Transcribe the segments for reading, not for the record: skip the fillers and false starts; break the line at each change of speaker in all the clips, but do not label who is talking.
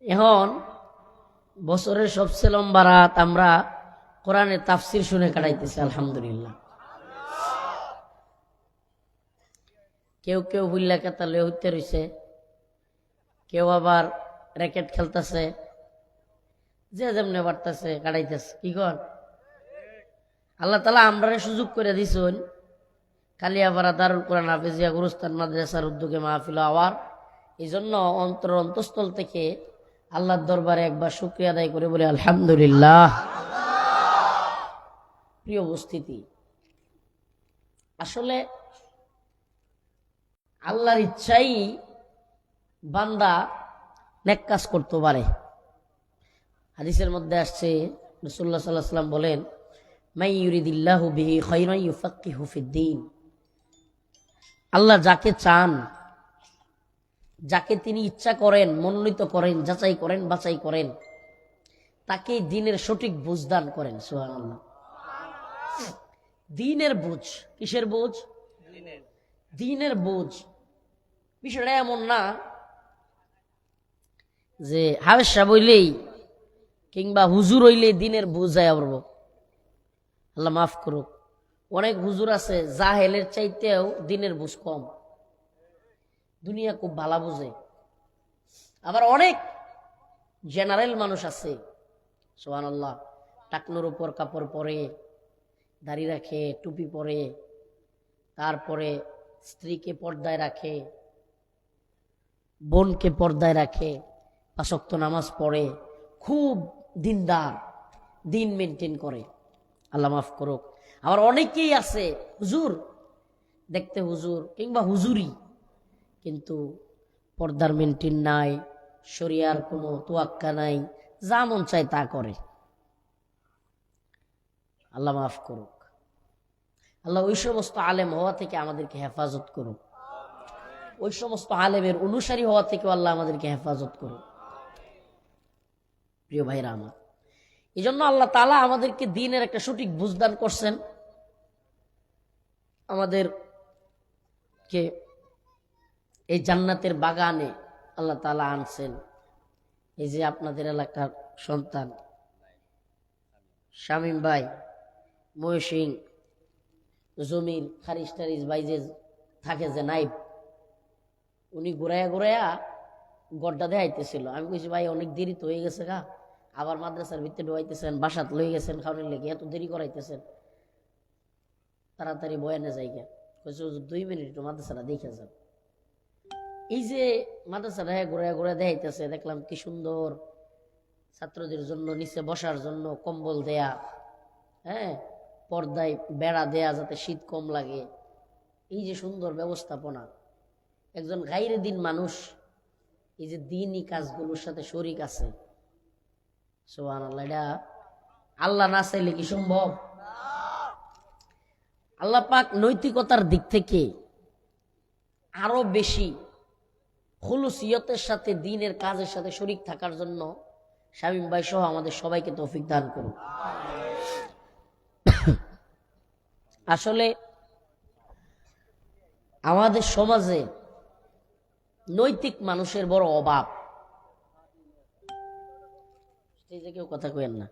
এখন বছরের সবচেয়ে লম্বা রাত আমরা কোরআনের তাফসির শুনে কাটাইতেছি আলহামদুলিল্লাহ। কেউ কেউ বুল্লা কেতা লয়ে হইতে রইছে, কেউ আবার র্যাকেট খেলতেছে, যে যেমনে বাড়তেছে কাটাইতেছে। কি কর আল্লাহ তালা আমরা সুযোগ করে দিছেন কালিয়াপাড়া দারুল কোরআন হাফেজিয়া গুরুস্তান মাদ্রাসার উদ্যোগে মাহফিল আওয়ার। এই জন্য অন্তঃস্থল থেকে আল্লাহর দরবারে একবার শুকরিয়া আদায় করে বলে আলহামদুলিল্লাহ। প্রিয় উপস্থিতি, আসলে আল্লাহর ইচ্ছাই বান্দা নেক কাজ করতে পারে। হাদিসের মধ্যে আসছে, রাসূলুল্লাহ সাল্লাল্লাহু আলাইহি ওয়াসাল্লাম বলেন, মাই ইউরিদিল্লাহু বিহি খায়রান ইউফাক্কিহু ফিদ্দীন। আল্লাহ যাকে চান, যাকে তিনি ইচ্ছা করেন, মনোনীত করেন, যাচাই করেন, বাছাই করেন, তাকে দ্বীনের সঠিক বুঝ দান করেন। সুবহানাল্লাহ। দ্বীনের বুঝ, কিসের বুঝ? দ্বীনের বুঝ। বিষয়টা এমন না যে হাফেজ সাহেব হইলেই কিংবা হুজুর হইলেই দ্বীনের বুঝ যায় পড়ব। আল্লাহ মাফ করুক, অনেক হুজুর আছে জাহেলের চাইতেও দ্বীনের বুঝ কম, দুনিয়া খুব ভালো বুঝে। আবার অনেক জেনারেল মানুষ আছে, সুবহানাল্লাহ, টাকনোর উপর কাপড় পরে, দাড়ি রাখে, টুপি পরে, তারপরে স্ত্রীকে পর্দায় রাখে, বোনকে পর্দায় রাখে, 5 ওয়াক্ত নামাজ পড়ে, খুব দিনদার, দিন মেনটেন করে। আল্লাহ মাফ করুক। আবার অনেকেই আছে হুজুর, দেখতে হুজুর কিংবা হুজুরি, কিন্তু পর্দার মেনটেন নাই, শরিয়ার কোনো তোয়াক্কা নাই, যা মন চায় তা করে। আল্লাহ মাফ করুক। আল্লাহ ওই সমস্ত আলেম হওয়া থেকে আমাদেরকে হেফাজত করুক, ওই সমস্ত আলেমের অনুসারী হওয়া থেকে আল্লাহ আমাদেরকে হেফাজত করুক। প্রিয় ভাইরা আমার, এই জন্য আল্লাহ তাআলা আমাদেরকে দ্বীনের একটা সঠিক বুঝদান করছেন, আমাদেরকে এই জান্নাতের বাগানে আল্লাহ তাআলা আনছেন। এই যে আপনাদের এলাকার সন্তান শামীম ভাই, ময়সিং, জমির খারিজ টারিজ ভাই যে থাকে, যে নাইব, উনি ঘুরাইয়া ঘুরাইয়া গড্ডা দেখাইতেছিল। আমি কইছি ভাই অনেক দেরি তো হয়ে গেছে গা, আবার মাদ্রাসার ভিতরে ঢুকাইতেছেন, বাসাত লই গেছেন খাওয়ানোর লেগে, এত দেরি করাইতেছেন, তাড়াতাড়ি বয়ানে যাই গা। কইছে 2 মিনিট একটু মাদ্রাসাটা দেখে যান। এই যে মাদ্রাসাটা ঘুরাইয়া ঘুরাইয়া দেখাইতেছে, দেখলাম কি সুন্দর, ছাত্রদের জন্য নিচে বসার জন্য কম্বল দেয়া, পর্দায় বেড়া দেয়া যাতে শীত কম লাগে, এই যে সুন্দর ব্যবস্থাপনা। একজন গাইরে দিন মানুষ এই যে দিনই কাজগুলোর সাথে শরীক আছে, সুবহানাল্লাহ, এটা আল্লাহ না চাইলে কি সম্ভব? আল্লাহ পাক নৈতিকতার দিক থেকে আরো বেশি খুলুসিয়তের সাথে দ্বীনের কাজের সাথে শরীক থাকার জন্য শামীম ভাই সহ আমাদের সবাইকে তৌফিক দান করুন। আসলে আমাদের সমাজে নৈতিক মানুষের বড় অভাব। কেউ কথা কইেন না,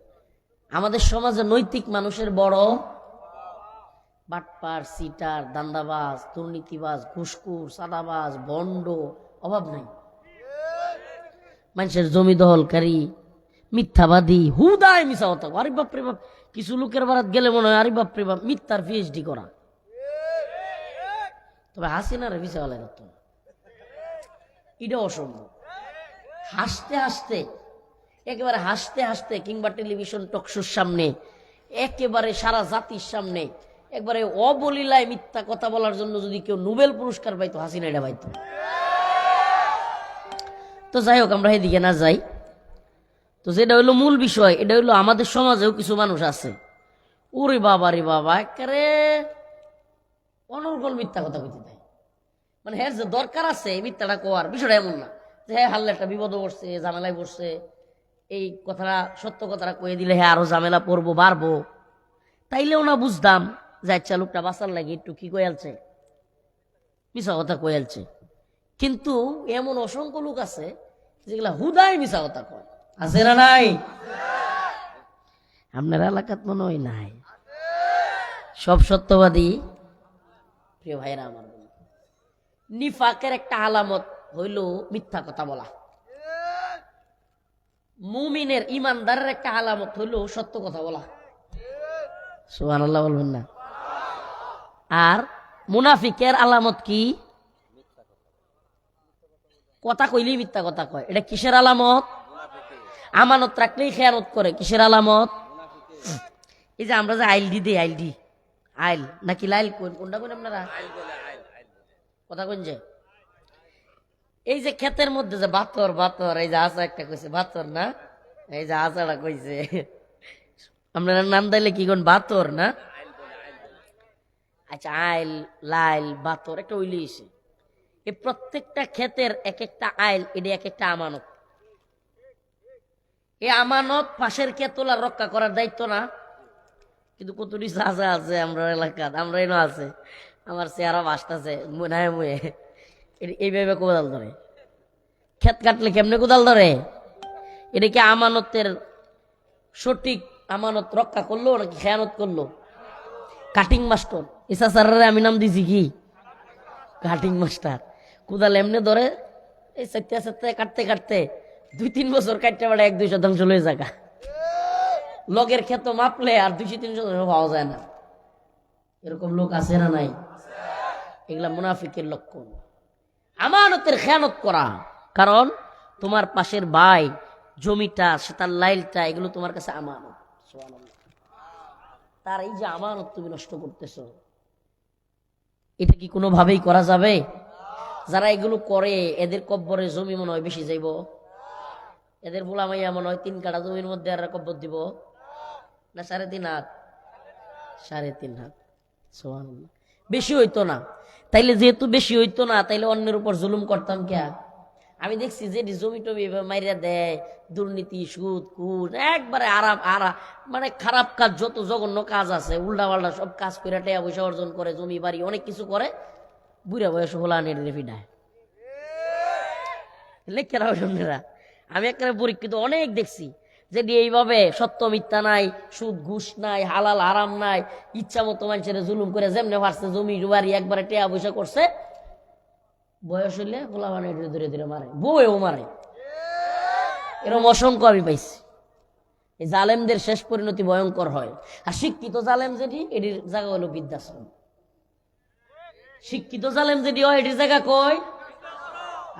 আমাদের সমাজে নৈতিক মানুষের বড় বাটপার, সিটার, দান্দাবাজ, দুর্নীতিবাজ, ঘুষখোর, সাদাবাজ, ভণ্ড, অভাব নাই। মানুষের জমি দখলকারী, মিথ্যাবাদী, হুদায় মিশা কথা। আরে বাপরে বাপ, কিছু লোকের বারাত গেলে মনে হয় আরে বাপরে বাপ মিথ্যার পিএইচডি করা। তবে হাসিনার ভিসা হলে তো এটা অসম্ভব। হাসতে হাসতে, একেবারে হাসতে হাসতে, কিংবা টেলিভিশন টকশোর সামনে, একেবারে সারা জাতির সামনে একবারে অবলীলায় মিথ্যা কথা বলার জন্য যদি কেউ নোবেল পুরস্কার পাইতো, হাসিনা এটা পাইতো। তো যাই হোক, আমরা এদিকে না যাই। তো যেটা হইলো মূল বিষয়, এটা হইলো আমাদের সমাজেও কিছু মানুষ আছে, ওরে বাবা রে বাবা, একেবারে অনর্গল মিথ্যা কথা কইতে দেয়। মানে হ্যাঁ, যে দরকার আছে এই মিথ্যাটা কোয়ার, বিষয়টা এমন না যে হ্যাঁ হারলে একটা বিপদে পড়ছে, ঝামেলায় পড়ছে, এই কথাটা সত্য কথাটা কয়ে দিলে হ্যাঁ আরো ঝামেলা পড়বো, বাড়বো, তাইলেও না বুঝতাম যে আচ্ছা লোকটা বাঁচার লাগে একটু কি কয়ালছে, মিছা কথা কয়ালছে। কিন্তু এমন অসংখ্য লোক আছে যেগুলা হুদাই মিশা কথা কয়, আছে না নাই? আপনার এলাকাত মনে হয় নাই, সব সত্যবাদী। প্রিয় ভাইরা আমার, নিফাকের একটা আলামত হইল মিথ্যা কথা বলা। মুমিনের ইমানদারের একটা আলামত হইল সত্য কথা বলা। সুবহানাল্লাহ বলবেন না? আর মুনাফিকের আলামত কি? কথা কইলেই মিথ্যা কথা কয়। এটা কিসের আলামত? আমানত রাখলেই খেয়ানত করে। কিসের আলামত? এই যে আমরা যে আইল দিই, আইল নাকি লাইল কোনটা কোন আপনারা কথা কোন যে এই যে ক্ষেতের মধ্যে যে বাতর এই যে আসা একটা কইছে বাতর না, এই যে আচারা কইছে আপনারা নাম দিলে কি কোন বাতর না? আচ্ছা, আইল লাইল বাতর একটা উইলিয়েছে। এই প্রত্যেকটা ক্ষেতের এক একটা আইল, এটা এক একটা আমানত। এই আমানত পাশের ক্ষেতলা রক্ষা করার দায়িত্ব না? কিন্তু কতটি চাষা আছে আমরা এলাকাত, আমরা এনে আছে, আমার চেহারা বাসতেছে মনে মুয়ে এইভাবে কোদাল ধরে ক্ষেত কাটলে কেমনে কোদাল ধরে? এটা কি আমানতের সঠিক আমানত রক্ষা করলো নাকি খেয়ানত করলো? কাটিং মাস্টার ইসা স্যারের আমি নাম দিছি কি কাটিং মাস্টার। কোদাল এমনি ধরে এই সত্যি সত্যি কাটতে কাটতে 2-3 বছর কাটতে পারে 1-2 শতাংশ লয়ে জায়গা। লগের ক্ষেত মাপলে আর 200-300 শতাংশ পাওয়া যায় না। এরকম লোক আছে না নাই? এগুলা মুনাফিকের লক্ষণ, আমানতের খেয়ানত করা। কারণ তোমার পাশের ভাই জমিটা, সে তার লাইলটা, এগুলো তোমার কাছে আমানত। তার এই যে আমানত তুমি নষ্ট করতেছ, এটা কি কোনোভাবেই করা যাবে? যারা এগুলো করে এদের কব্বরে জমি মনে হয় বেশি যাইব। এদের বলা মাইয়া মনে হয় 3 কাঠা জমির মধ্যে আর কব্বর দিব না 3.5 হাত, 3.5 হাত। সুবহানাল্লাহ, বেশি হইতো না। তাইলে যেহেতু বেশি হইতো না, তাইলে অন্যের উপর জুলুম করতাম কে? আমি দেখছি যে জমি টমি মাইরা দেয়, দুর্নীতি, সুদ, কুট, একবারে আরাম মানে খারাপ কাজ, যত জঘন্য কাজ আছে, উল্টা পাল্টা সব কাজ করে টাকা পয়সা অর্জন করে, জমি বাড়ি অনেক কিছু করে, বুড়া বয়স হোলা নেড়ে ফিডায় লেখেরা ওরা। আমি একটা পরীক্ষিত অনেক দেখছি যে এইভাবে সত্য মিথ্যা নাই, সুদ ঘুষ নাই, হালাল হারাম নাই, ইচ্ছা মতো মানুষের জুলুম করে যেমনে পারছে জমি বাড়ি একবারে টাকা পয়সা করছে, বয়স হইলে হোলা মানে ধীরে ধীরে মারে, বউও মারে। এরকম অসংখ্য আমি পাইছি। এই জালেমদের শেষ পরিণতি ভয়ঙ্কর হয়। আর শিক্ষিত জালেম যেটি, এটির জায়গা হলো বৃদ্ধাশ্রম। শিক্ষিত জালেম যেটি হয়, এটির জায়গা কই?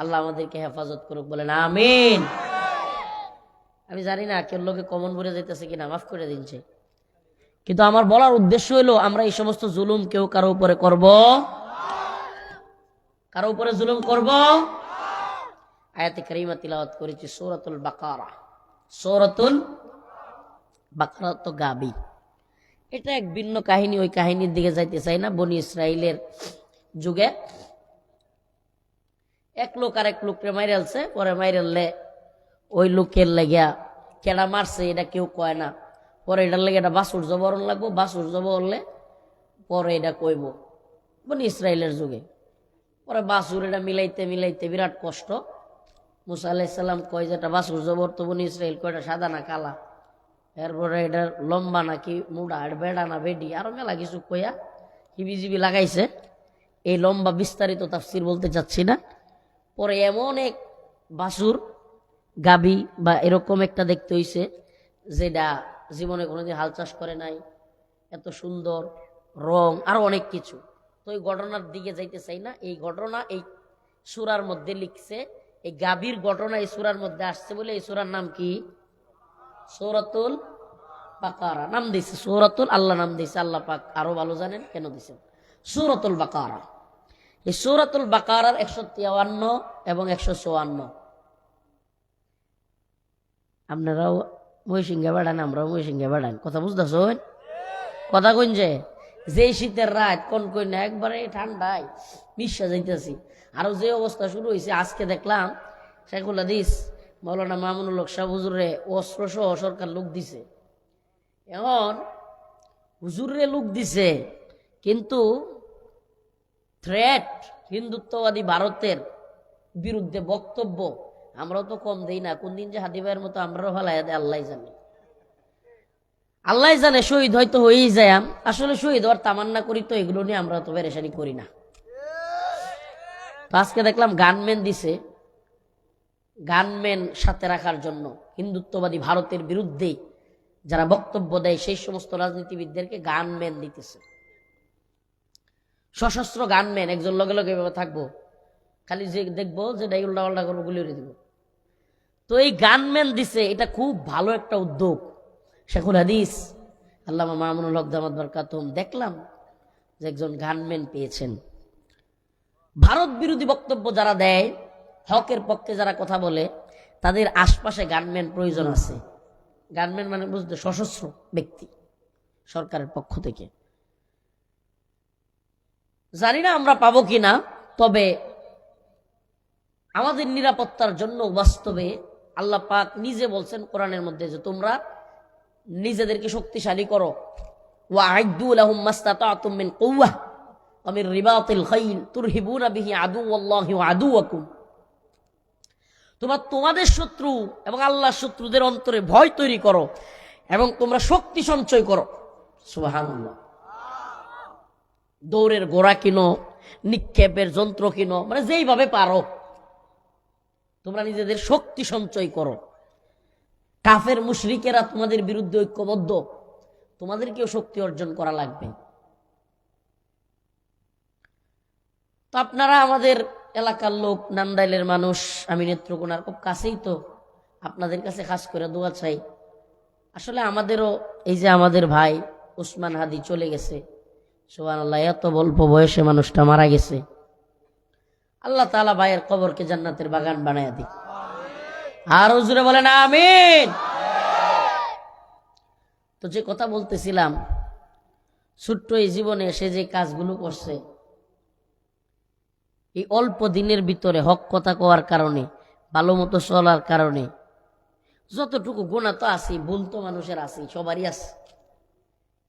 আল্লাহ আমাদেরকে হেফাজত করুক, বলেন আমিন। আমি জানি না কেউ লোকে কমন বলে যাইতেছে কিনা, মাফ করে দিনছে। কিন্তু আমার বলার উদ্দেশ্য হলো, আমরা এই সমস্ত জুলুম কেউ কারো উপরে করব, কারো উপরে জুলুম করব। আয়াতে কারিমা তিলাওয়াত করেছি সূরাতুল বাকারা। সূরাতুল বাকারা তো গাবি, এটা এক ভিন্ন কাহিনী, ওই কাহিনীর দিকে যাইতে চাই না। বনি ইসরাইলের যুগে এক লোক আর এক লোককে মাইরালছে, পরে মাইরাললে ওই লোকের লাগিয়া কেডা মারছে এটা কেউ কয় না, পরে এটার লাগে এটা বাসুর জবরণ লাগবো, বাসুর জবরলে পরে এটা কইব। বনি ইসরাইলের যুগে পরে বাসুর এটা মিলাইতে মিলাইতে বিরাট কষ্ট। মুসা আলাইহিস সালাম কয় যে এটা বাসুর জবর, তো বনি ইসরাইল কয়টা সাদা না কালা, এরপরে এটার লম্বা নাকি মুডা, এটা বেড়া না বেডি, আরো মেলা কিছু কইয়া হিবিজিবি লাগাইছে। এই লম্বা বিস্তারিত তাফসির বলতে চাচ্ছি না। পরে এমন এক বাসুর গাবি বা এরকম একটা দেখতে হইছে, যেটা জীবনে কোনোদিন হাল চাষ করে নাই, এত সুন্দর রং, আরো অনেক কিছু। তো এই ঘটনার দিকে যাইতে চাই না। এই ঘটনা এই সূরার মধ্যে লিখছে, এই গাবির ঘটনা এই সূরার মধ্যে আসছে বলে এই সূরার নাম কি? সূরাতুল বাকারা নাম দিয়েছে। সূরাতুল, আল্লাহ নাম দিয়েছে, আল্লাহ পাক আরো ভালো জানেন কেন দিয়েছেন সূরাতুল বাকারা। এই সূরাতুল বাকারার 153 এবং 154। আপনারাও মহিষিঙ্গা বেড়ান, আমরাও মহিষিঙ্গা বেড়ান, কথা বুঝতেছ? কথা কইন যে শীতের রাত কোন কই না, একবারে ঠান্ডায় বিশ্বাস যাইতেছি। আরো যে অবস্থা শুরু হয়েছে, আজকে দেখলাম শেখুল হাদিস মাওলানা মামুনুল হক সাহেব হুজুরে অস্ত্র সহ সরকার লোক দিছে। এখন হুজুরে লোক দিছে, কিন্তু থ্রেট হিন্দুত্ববাদী ভারতের বিরুদ্ধে বক্তব্য আমরাও তো কম দেই না, কোন দিন যে হাদি ভাইয়ের মতো আমরাও ভালাই দেয় আল্লাহ জানে। আল্লাহ জানে, শহীদ হয়তো হয়েই যায়। আসলে শহীদ হওয়ার তামান্না করি তো, এগুলো নিয়ে আমরা তো পেরেশানি করি না। তো আজকে দেখলাম গানম্যান দিছে, গানম্যান সাথে রাখার জন্য হিন্দুত্ববাদী ভারতের বিরুদ্ধে যারা বক্তব্য দেয় সেই সমস্ত রাজনীতিবিদদেরকে গানম্যান দিতেছে। সশস্ত্র গানম্যান, একজন লগে লগে থাকবো, খালি যে দেখবো যে উল্টা পাল্টা করবো, গুলি উড়ে দিব। তো এই গানম্যান দিছে, এটা খুব ভালো একটা উদ্যোগ। শেখুল হাদিস আল্লামা মামুনুল হক দামাত বরকাতুহুম দেখলাম যে একজন গানম্যান পেয়েছেন। ভারত বিরোধী বক্তব্য যারা দেয়, হকের পক্ষে যারা কথা বলে, তাদের আশপাশে গানম্যান প্রয়োজন আছে। গানম্যান মানে বুঝতে সশস্ত্র ব্যক্তি সরকারের পক্ষ থেকে। জানি না আমরা পাবো কিনা, তবে আমাদের নিরাপত্তার জন্য বাস্তবে আল্লাহ পাক নিজে বলছেন কোরআনের মধ্যে যে তোমরা নিজেদেরকে শক্তিশালী করো। ওয়া'আইদ্দু লাহুম মাসতাতা'তুম মিন কুওয়াহ ওয়া মিন রিবাতিল খাইল তুরহিবুনা বিহি আদুওয়াল্লাহি ওয়া আদুওয়াকুম। তোমরা তোমাদের শত্রু এবং আল্লাহর শত্রুদের অন্তরে ভয় তৈরি করো এবং তোমরা শক্তি সঞ্চয় করো। সুবহানাল্লাহ। দৌড়ের ঘোড়া কিনো, নিক্ষেপের যন্ত্র কিনো, মানে যেইভাবে পারো তোমরা নিজেদের শক্তি সঞ্চয় করো। কাফের মুশরিকেরা তোমাদের বিরুদ্ধে ঐক্যবদ্ধ, তোমাদেরকেও শক্তি অর্জন করা লাগবে। তো আপনারা আমাদের এলাকার লোক, নান্দাইলের মানুষ, আমি নেত্রকোনার খুব কাছেই, তো আপনাদের কাছে খাস করে দোয়া চাই। আসলে আমাদেরও এই যে আমাদের ভাই উসমান হাদি চলে গেছে, সুবহানাল্লাহ, এত অল্প বয়সে মানুষটা মারা গেছে। আল্লাহ তাআলা ভাইয়ের কবরকে জান্নাতের বাগান বানায়া দিক। আর হুজুরে বলেন আমিন। তো যে কথা বলতেছিলাম, ছোট্ট এই জীবনে সে যে কাজগুলো করছে, এই অল্প দিনের ভিতরে হক কথা কওয়ার কারণে, ভালো মতো চলার কারণে, যতটুকু গুনাহ তো আছে, ভুল তো মানুষের আছে, সবারই আছে,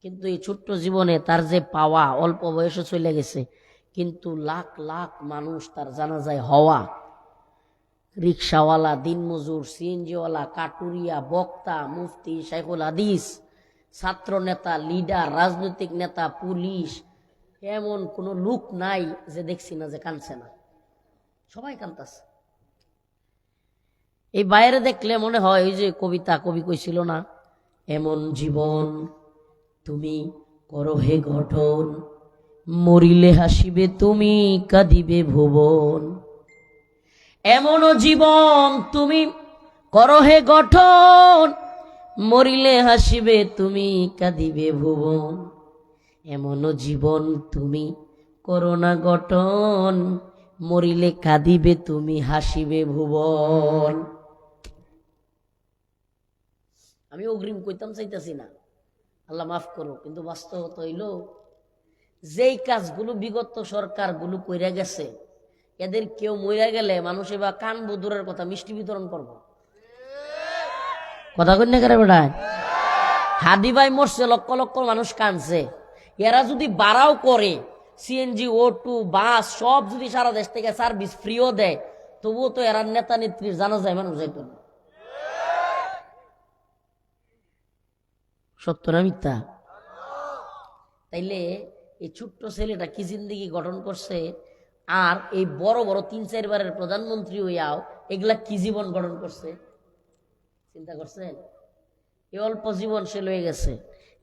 কিন্তু এই ছোট্ট জীবনে তার যে পাওয়া, অল্প বয়সে চলে গেছে, কিন্তু লাখ লাখ মানুষ তার জানাজায় হওয়া, রিক্সাওয়ালা, দিনমজুর, সিএনজিওয়ালা, কাটুরিয়া, বক্তা, মুফতি, শাইখুল হাদিস, ছাত্র নেতা, লিডার, রাজনৈতিক নেতা, পুলিশ, এমন কোন লোক নাই যে দেখছি না যে কাঁদছে না, সবাই কাঁদতেছে। এই বাইরে দেখলে মনে হয় ওই যে কবিতা, কবি কইছিল না, এমন জীবন তুমি করো হে গঠন, মরিলে হাসিবে তুমি, কাঁদিবে ভুবন। এমন জীবন তুমি করো হে গঠন, মরিলে হাসিবে তুমি, কাঁদিবে ভুবন। এমন জীবন তুমি করো না গঠন, মরিলে কাঁদিবে তুমি, হাসিবে ভুবন। আমি অগ্রিম কইতাম চাইতাছি না, আল্লাহ মাফ করো, কিন্তু বাস্তবতা হইল যেই কাজগুলো বিগত সরকারগুলো কইরা গেছে, এদের কেউ মইরা গেলে মানুষ এবার কানবো, দূরের কথা মিষ্টি বিতরণ করব। কথা কই না করে বেটা? হাদি ভাই মরছে, লক্ষ লক্ষ মানুষ কানছে, এরা যদি বাড়াও করে, সিএনজি, O2, বাস সব যদি সারা দেশ থেকে সার্ভিস ফ্রিও দেয়, তবুও তো এরা নেতা নেত্রীর জানা যায় মানুষ যাইত না। সত্য না মিথ্যা? তাইলে এই ছোট্ট ছেলেটা কি জিন্দেগি গঠন করছে, আর এই বড় বড় 3-4 বারের প্রধানমন্ত্রী হইয়াও এগুলা কি জীবন গঠন করছে, চিন্তা করছেন? এই অল্প জীবন সে লয়ে গেছে।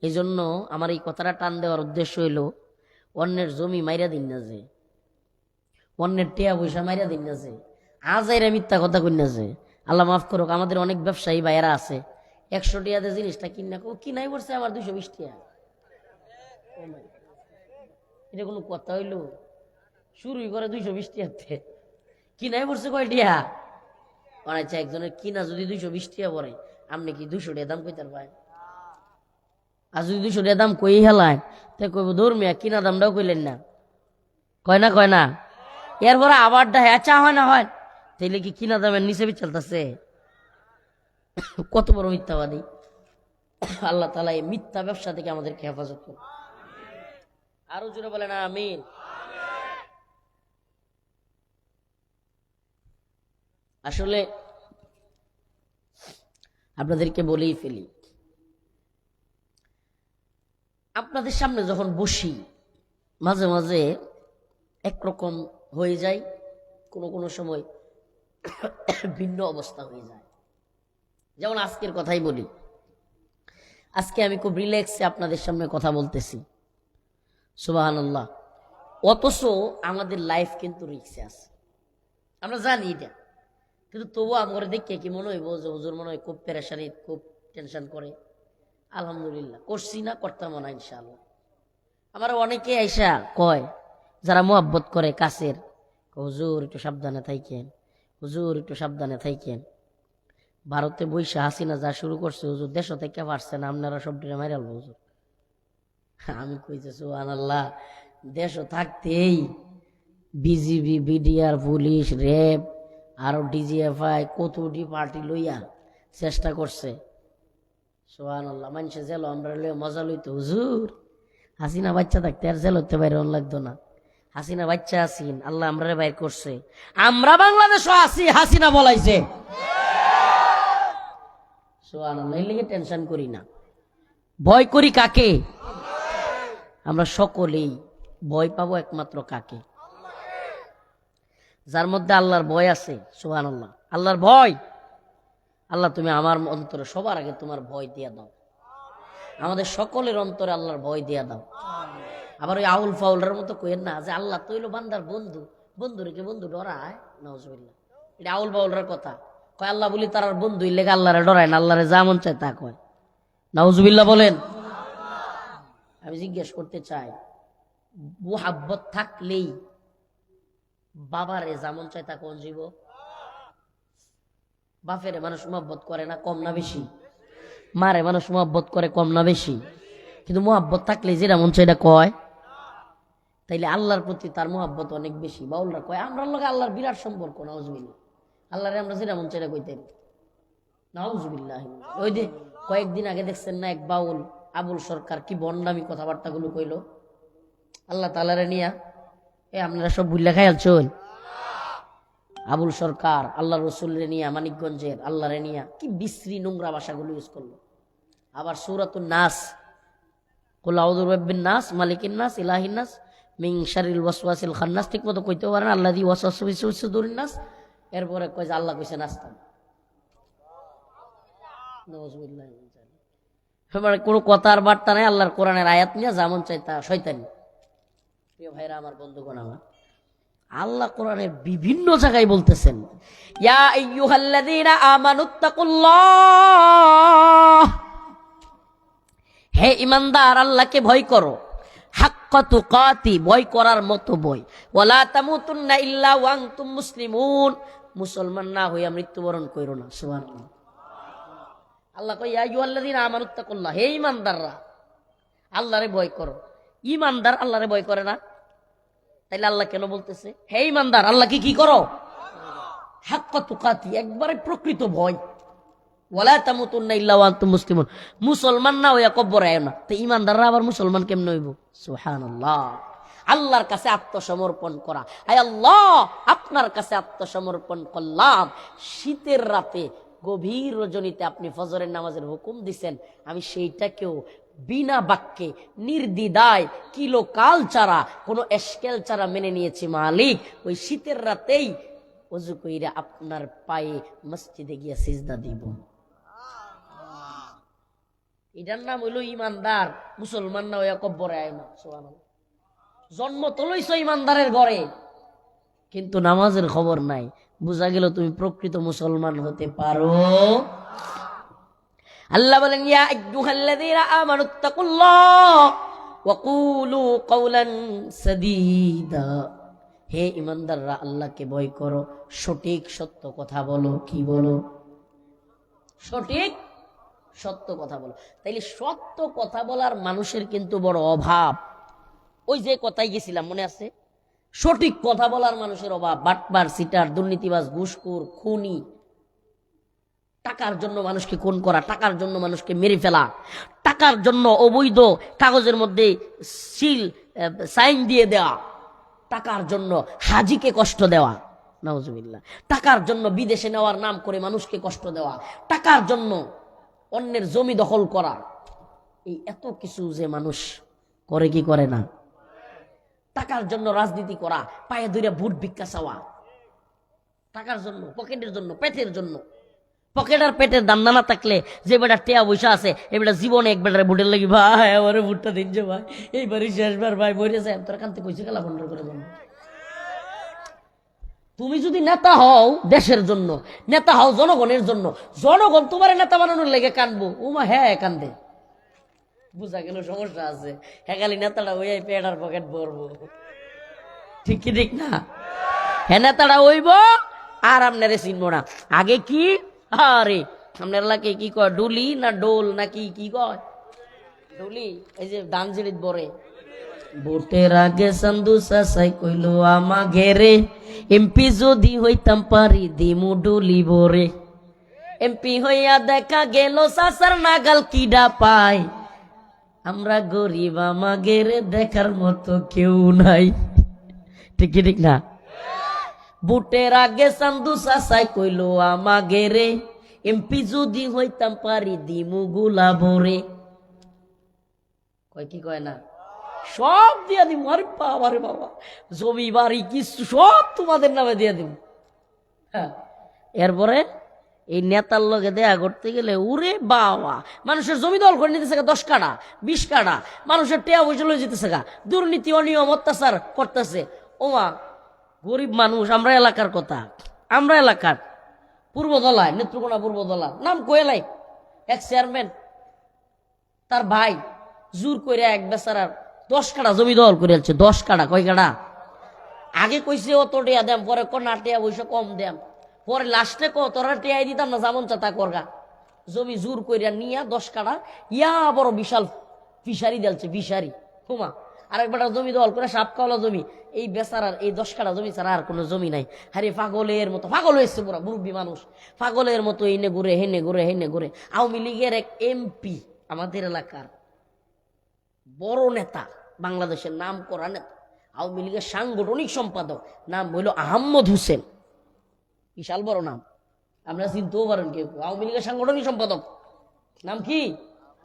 এই জন্য আমার এই কথাটা টান দেওয়ার উদ্দেশ্য হইল, অন্যের জমি মাইরা দিন না যে, অন্যের টিয়া পয়সা মাইরা দিন না যে, আজ এরা মিথ্যা কথা কই না যে। আল্লাহ মাফ করুক, আমাদের অনেক ব্যবসায়ী ভাইয়েরা আছে, 100 টিয়াতে জিনিসটা কিনা কিনাই পড়ছে আমার 220 টিয়া। এটা কোনো কথা হইল? শুরুই করে 220 টিয়াতে, কিনাই পড়ছে কয় টিয়া? আচ্ছা, একজনের কিনা যদি 220 টিয়া পড়ে, আপনি কি 200 টিয়া দাম কইতার পায়? আর যদি 200 টিয়া দাম কই হেলায়, তাই কইব ধর্মিয়া কিনা দামটাও কইলেন না, কয় না কয় না। এরপরে আবারটা হ্যাঁ চা হয় না হয়, তাইলে কি কিনা দামের নিচে চলতেছে? কত বড় মিথ্যাবাদী! আল্লাহ তাআলা এই মিথ্যা ব্যবসা থেকে আমাদেরকে হেফাজত করুন। আরো জোরে বলেন আমিন। আসলে আপনাদেরকে বলেই ফেলি, আপনাদের সামনে যখন বসি মাঝে মাঝে একরকম হয়ে যায়, কোনো কোনো সময় ভিন্ন অবস্থা হয়ে যায়। যেমন আজকের কথাই বলি, আজকে আমি খুব রিল্যাক্সে আপনাদের সামনে কথা বলতেছি, সুবহানাল্লাহ। অথচ আমাদের লাইফ কিন্তু রিক্সে আছে, আমরা জানি এটা, কিন্তু তবুও আমার দেখে কি মনে হইব যে হুজুর মনে হয় খুব পেরেশানি, খুব টেনশন করে। আলহামদুলিল্লাহ করছি না, করতাম না ইনশাআল্লাহ। আমার অনেকে আইসা কয়, যারা মোহাব্বত করে কাছের, হুজুর একটু সাবধানে থাকেন, হুজুর একটু সাবধানে থাকেন। ভারতে বৈশা হাসিনা যা শুরু করছে হুজুর, দেশ থেকে পারছে না, আপনারা সব ডিরে মাইরাল হুজুর। আমি কইতে সুবহানাল্লাহ, দেশও থাকতেই বিজিবি, বিডিআর, পুলিশ, র্যাব, আরো ডিজিএফআই কতটি পার্টি লইয়া চেষ্টা করছে। সুবহানাল্লাহ, মানুষে জেল আমরা লইয়া মজা লইতো, হুজুর হাসিনা বাচ্চা থাকতে আর জেল হতে বাইরে লাগতো না। হাসিনা বাচ্চা আসিন, আল্লাহ আমরা বাইর করছে, আমরা বাংলাদেশও আসি, হাসিনা বলাইছে। সুবহানাল্লাহ, এই লিগে টেনশন করি না। ভয় করি কাকে? আমরা সকলেই ভয় পাবো একমাত্র কাকে? যার মধ্যে আল্লাহর ভয় আছে। সুবহানাল্লাহ, আল্লাহর ভয়। আল্লাহ তুমি আমার অন্তরে সবার আগে তোমার ভয় দিয়া দাও, আমাদের সকলের অন্তরে আল্লাহর ভয় দিয়া দাও। আবার ওই আউল ফাউলের মতো কইেন না যে আল্লাহ তৈল বান্দার বন্ধু, বন্ধু রেখে বন্ধু ডরায়, নাউজুবিল্লাহ। এটা আউল ফাউলের কথা কয়। আল্লাহ বলি তার বন্ধু ইল্লেগে আল্লাহরে ডরায় না, আল্লাহরে যা মন চায় তা কয়। নাউজুবিল্লাহ বলেন। আমি জিজ্ঞেস করতে চাই, মুহাব্বত থাকলেই বাবারে যেমন চায় তা কোন জীব? বাপেরে মানুষ মুহাব্বত করে না, কম না বেশি? মারে মানুষ মুহাব্বত করে, কম না বেশি? কিন্তু মুহাব্বত থাকলে যেটা মন চায় এটা কয়। তাইলে আল্লাহর প্রতি তার মুহাব্বত অনেক বেশি। বাউলরা কয় আমরা লগে আল্লাহর বিরাট সম্পর্ক। নাউজুবিল্লাহ, আল্লাহরে আমরা যেটা মন চায় এটা কইতেন। নাউজুবিল্লাহ। ওই যে কয়েকদিন আগে দেখছেন না, এক বাউল আবুল সরকার কি বন্ডামি কথাবার্তাগুলো কইলো আল্লাহ তাআলারে নিয়া। আপনারা সব ভুল্লা খায়াল চল। আবুল সরকার আল্লাহ রসুলের নিয়া, মানিকগঞ্জের আল্লাহরে নিয়া কি বিশ্রী নোংরা ভাষাগুলো ইউজ করলো। আবার সূরাতুন নাস, কুল আউযু বিরাব্বিন নাস, মালিকিন নাস, ইলাহিন নাস, মিন শাররিল ওয়াসওয়াসিল খান্নাস, ঠিক মতো কইতে পারেন আল্লাযী ওয়াসওয়াসু ফি সুদুরিন নাস। এরপরে কয় যে আল্লাহ কইছে নাস্তাম। নাউজুবিল্লাহ। মানে কোনো কথার বার্তা নাই, আল্লাহর কোরআনের আয়াত নিয়ে যেমন চাই তা শয়তানি। প্রিয় ভাইরা আমার, বন্ধুগণ আমার, আল্লাহ কোরআনের বিভিন্ন জায়গায় বলতেছেন, ইয়া আইয়ুহাল্লাযীনা আমানুত্তাকুল্লাহ, হে ঈমানদার আল্লাহকে ভয় করো, হাক্কা তুকাতি, ভয় করার মতো ভয়, ওয়ালা তামুতুন্না ইল্লা ওয়া আনতুম মুসলিমুন, মুসলমান না হইয়া মৃত্যুবরণ কইরো না। সুবহানাল্লাহ। আল্লাহ কয় ইয়া আইয়ুহাল্লাযীনা আমানুত্তাকুল্লাহ, হে ঈমানদাররা আল্লাহরে ভয় করো। ঈমানদার আল্লাহরে ভয় করে না, তাইলে আল্লাহ কেন বলতেছে হে ঈমানদার আল্লাহকে কি করো? হাক্কা তুকাতি, একবারে প্রকৃত ভয়। ওয়ালা তামুতুন্না ইল্লা ওয়া আনতুম মুসলিমুন, মুসলমান না হইয়া কবরে আয় না। তো ঈমানদাররা আবার মুসলমান কেমনে হইব? সুবহানাল্লাহ। আল্লাহর কাছে আত্মসমর্পণ করা। হায় আল্লাহ, আপনার কাছে আত্মসমর্পণ করলাম। শীতের রাতে গভীর রজনীতে আপনি ফজরের নামাজের হুকুম দিছেন, আমি সেইটাকেও বিনা বাক্যে নির্দ্বিধায় কিলো কাল ছাড়া, কোনো এসকেল ছাড়া মেনে নিয়েছি মালিক। ওই শীতের রাতেই ওযু কইরা আপনার পায়ে মসজিদে গিয়া সিজদা দিব। এটার নাম হইল ঈমানদার। মুসলমান না হইয়া কব্বরে আয় না। সুবহানাল্লাহ। জন্ম তো লইছো ঈমানদারের ঘরে, কিন্তু নামাজের খবর নাই। বুঝা গেল তুমি প্রকৃত মুসলমান হতে পারো। আল্লাহ বলেন ইয়া আইয়ুহাল্লাযীনা আমানুত্তাকুল্লাহ ওয়া কুলু কাওলান সাদীদা, হে ঈমানদাররা আল্লাহকে ভয় করো, সঠিক সত্য কথা বলো। কি বলো? সঠিক সত্য কথা বলো। তাইলে সত্য কথা বলার মানুষের কিন্তু বড় অভাব। ওই যে কথাই গেছিলাম, মনে আছে? সঠিক কথা বলার মানুষের অভাব। বাটপার, সিটার, দুর্নীতিবাজ, ঘুষখোর, খুনি, টাকার জন্য মানুষকে খুন করা, টাকার জন্য মানুষকে মেরে ফেলা, টাকার জন্য অবৈধ কাগজের মধ্যে সিল সাইন দিয়ে দেওয়া, টাকার জন্য হাজিকে কষ্ট দেওয়া, নাউজুবিল্লাহ, টাকার জন্য বিদেশে নেওয়ার নাম করে মানুষকে কষ্ট দেওয়া, টাকার জন্য অন্যের জমি দখল করা, এই এত কিছু যে মানুষ করে কি করে না। টাকার জন্য রাজনীতি করা, পায়ে ধরে ভোট ভিক্ষা চাওয়া, টাকার জন্য, পকেটের জন্য, পেটের জন্য। পকেট আর পেটের দান্দা না থাকলে যে বেটা টেয়া বসে আছে এই বেটা জীবনে এক বেটারে ভোটের লাগি ভাই আমার ভোটটা দিন যে ভাই এইবারই শেষবার ভাই বইরে যায় তোর কান্তে কইছে গেলা বন্ধ করে দেন। তুমি যদি নেতা হও দেশের জন্য, নেতা হও জনগণের জন্য, জনগণ তোমার নেতা বানানোর লেগে কানবো, উমা হ্যাঁ কান্দে, বুঝা গেল সমস্যা আছে। হ্যাঁ খালি নেতাটা ওই পেট আর পকেট ভরবো, ঠিক কি ঠিক না? হ্যাঁ নেতাটা ওইব আর আপনারে চিনবো না। আগে কি আরে আপনার এলাকায় কি কয় ডুলি না ডোল না কি কি কয়? ডুলি, এই যে দান জিড়িত বরে ভোটের আগে সান্দু সাসাই কইলো আমা ঘেরে এমপি যদি হইতাম পারি দিমু ডুলি বরে। এমপি হইয়া দেখা গেল সাসার নাগাল কিডা পায়, আমরা গরিব আমা ঘেরে দেখার মতো কেউ নাই, ঠিক কি ঠিক না? ভোটের আগে সান্দু সাসাই কইলো আমা ঘেরে এমপি যদি হইতাম পারি দিমু গুলা ভরে। কয় কি কয় না? সব দিয়া দিব। আরে বাবা রে বাবা, জমি বাড়ি কিছু সব তোমাদের নামে দিয়ে দিব। হ্যাঁ, এরপরে এই নেতার লগে দেয়া করতে গেলে উরে বাবা, মানুষের জমি দল করে নিতেছে 10 কাঠা 20 কাঠা, মানুষের টেয়া পয়সা লয়ে যেতেছে গা, দুর্নীতি অনিয়ম অত্যাচার করতেছে। ওমা গরিব মানুষ, আমরা এলাকার কথা, আমরা এলাকার পূর্বদলায়, নেত্রকোনা পূর্বদলা নাম কোয়েলাই এক চেয়ারম্যান, তার ভাই জোর করে এক বেচারার 10 কাঠা জমি দল করে আছে। 10 কাঠা, কয় কাঠা? আগে কইছে অত টেয়া দেম, পরে না টেয়া পয়সা কম দেম, পরে লাস্টে তোরা টেয়াই দিতাম না, যেমন চা তা করগা। জমি জোর কইরা নিয়া 10 কাঠা ইয়া বড় বিশাল ফিশারি দেলছে, ফিশারি হুমা। আরেকবার জমি দল করে সাপ কাওলা জমি, এই বেচারার এই 10 কাঠা জমি ছাড়া আর কোনো জমি নাই। আরে পাগলের মতো, পাগল হয়েছে পুরা মুরব্বী মানুষ, পাগলের মতো এনে ঘুরে হেনে ঘুরে হেনে ঘুরে। আওয়ামী লীগের এক এমপি, আমাদের এলাকার বড় নেতা, বাংলাদেশের নাম করা নেতা, আওয়ামী লীগের সাংগঠনিক সম্পাদক, নাম হইল আহমদ হোসেন, বিশাল বড় নাম, আপনারা চিনতেও পারেন কেউ। আওয়ামী লীগের সাংগঠনিক সম্পাদক নাম কি?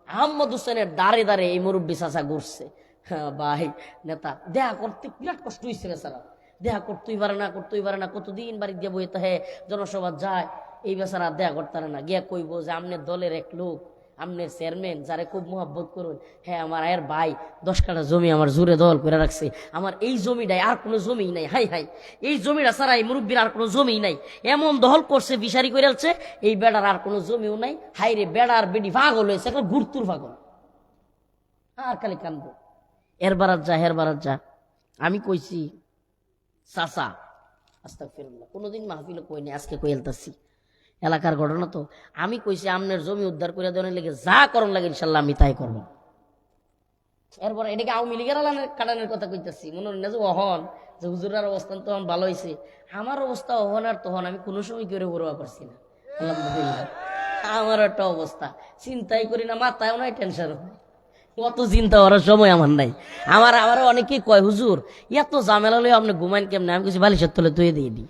আহমদ হোসেনের দাঁড়ে দাঁড়ে এই মুরব্বী চাচা ঘুরছে। হ্যাঁ ভাই, নেতা দেখা করতে বিরাট কষ্ট হয়েছে বেচারা, দেখা করতেই পারে না, করতেই পারে না, কতদিন বাড়ি দিয়ে বইতে হ্যাঁ জনসভা যায়, এই বেচারা দেখা করতে পারে না। গিয়া কইব যে আমনের দলের এক লোক, আমনের চেয়ারম্যান যারে খুব মোহাব্বত করুন, হ্যাঁ আমার আয়ের ভাই 10 কাঠা জমি আমার জোরে দল করে রাখছে, আমার এই জমিটাই আর কোনো জমি নাই, হাই হাই এই জমিটা ছাড়া এই মুরব্বীর আর কোনো জমি নাই, এমন দখল করছে, ফিশারি করে আছে, এই বেড়ার আর কোনো জমিও নাই। হাই রে বেড়ার বেডি পাগল হয়েছে, একটা গুরতুর পাগল, আর খালি কানবো। এর বারাত যা, হের বারাত যা। আমি কইছি চাচা, আস্তাগফিরুল্লাহ, কোনোদিন মাহফিলে কই নাই, আজকে কই এলতাছি, এলাকার ঘটনা তো। আমি কইছি আমনের জমি উদ্ধার করে দেওয়ার লেগে যা করণ লাগে ইনশাল্লাহ আমি তাই করবো। এরপরে এটাকে আওয়ামী লীগের কাটানোর কথা কইতেছি, মনে হয় না যে অহন যে হুজুরার অবস্থান তখন ভালো হয়েছে, আমার অবস্থা অহন আর তখন আমি কোনো সময় করে বড় পারছি না, আলহামদুলিল্লাহ। আমার একটা অবস্থা চিন্তাই করি না, মাথায়ও নাই, টেনশন, কত চিন্তা করার সময় আমার নাই। আমার অনেকেই কয় হুজুর এত ঝামেলা লই আপনি ঘুমাইন কেমনে? আমি কিছু বালিশের তলে তুই দিয়ে দিই।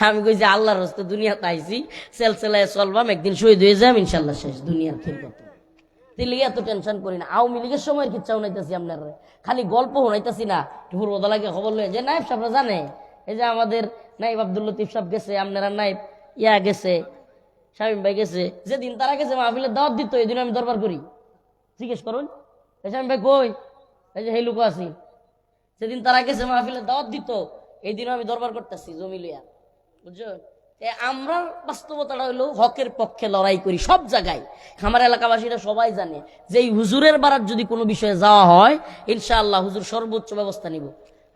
আমি কই যে আল্লাহর হস্তে দুনিয়াতে আইছি, সেলসেলায় চলবাম, একদিন শহীদ হয়ে যাম, ইনশাল্লাহ শেষ দুনিয়ার খেল কত। দিলে এত টেনশন করি না। আওয়ামী লীগের সময়ের কিচ্ছা শুনাইতেছি আপনার, খালি গল্প শুনাইতেছি না। পূর্বদলাকে খবর লয়ে যে নাইব সাহেবরা জানে, এই যে আমাদের নাইব আব্দুল লতিফ সাহেব গেছে, আপনারা নাইব ইয়া গেছে, শামীম ভাই গেছে, যেদিন তারা গেছে মাহফিলের দাওয়াত দিত, এই দিন আমি দরবার করি, জিজ্ঞেস করুন শামীম ভাই কই, এই যে হেলুকো আছি, সেদিন তারা গেছে মাহফিলের দাওয়াত দিত, এই দিনও আমি দরবার করতেছি জমি লিয়া, বুঝছো? আমরা বাস্তবতাটা হইলো হকের পক্ষে লড়াই করি সব জায়গায়। আমার এলাকাবাসীরা সবাই জানে যে এই হুজুরের বারাত যদি কোনো বিষয়ে যাওয়া হয়, ইনশাআল্লাহ হুজুর সর্বোচ্চ ব্যবস্থা নিব।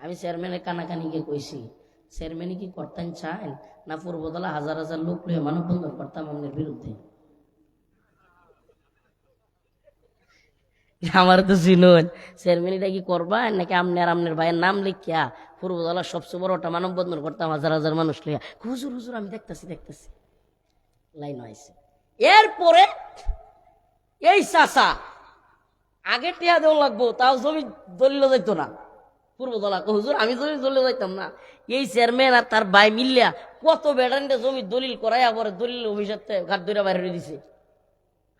আমি চেয়ারম্যানের কানাকানিকে কইছি, চেয়ারম্যানই কি করতেন চান না পূর্বদলা হাজার হাজার লোক লয়ে মানববন্ধন করতাম আমাদের বিরুদ্ধে? আমার তো চিনুন, চেয়ারম্যানিটা কি করবা নাকি আমনের ভাইয়ের নাম লিখিয়া পূর্বদলার সবচেয়ে বড় একটা মানববন্ধন করতাম হাজার হাজার মানুষ লিয়া? হুজুর হুজুর আমি দেখতেছি লাইন হয়েছে। এরপরে এই চাচা আগে টিয়া দেওয়া লাগবো, তাও জমি দলিল যাইতো না। পূর্বদলা হুজুর আমি জমি দলিল যাইতাম না। এই চেয়ারম্যান আর তার ভাই মিলিয়া কত বেড়ানিটা জমি দলিল করাইয়া পরে দলিল অফিসার ঘাট ধরে বাইরে দিছে।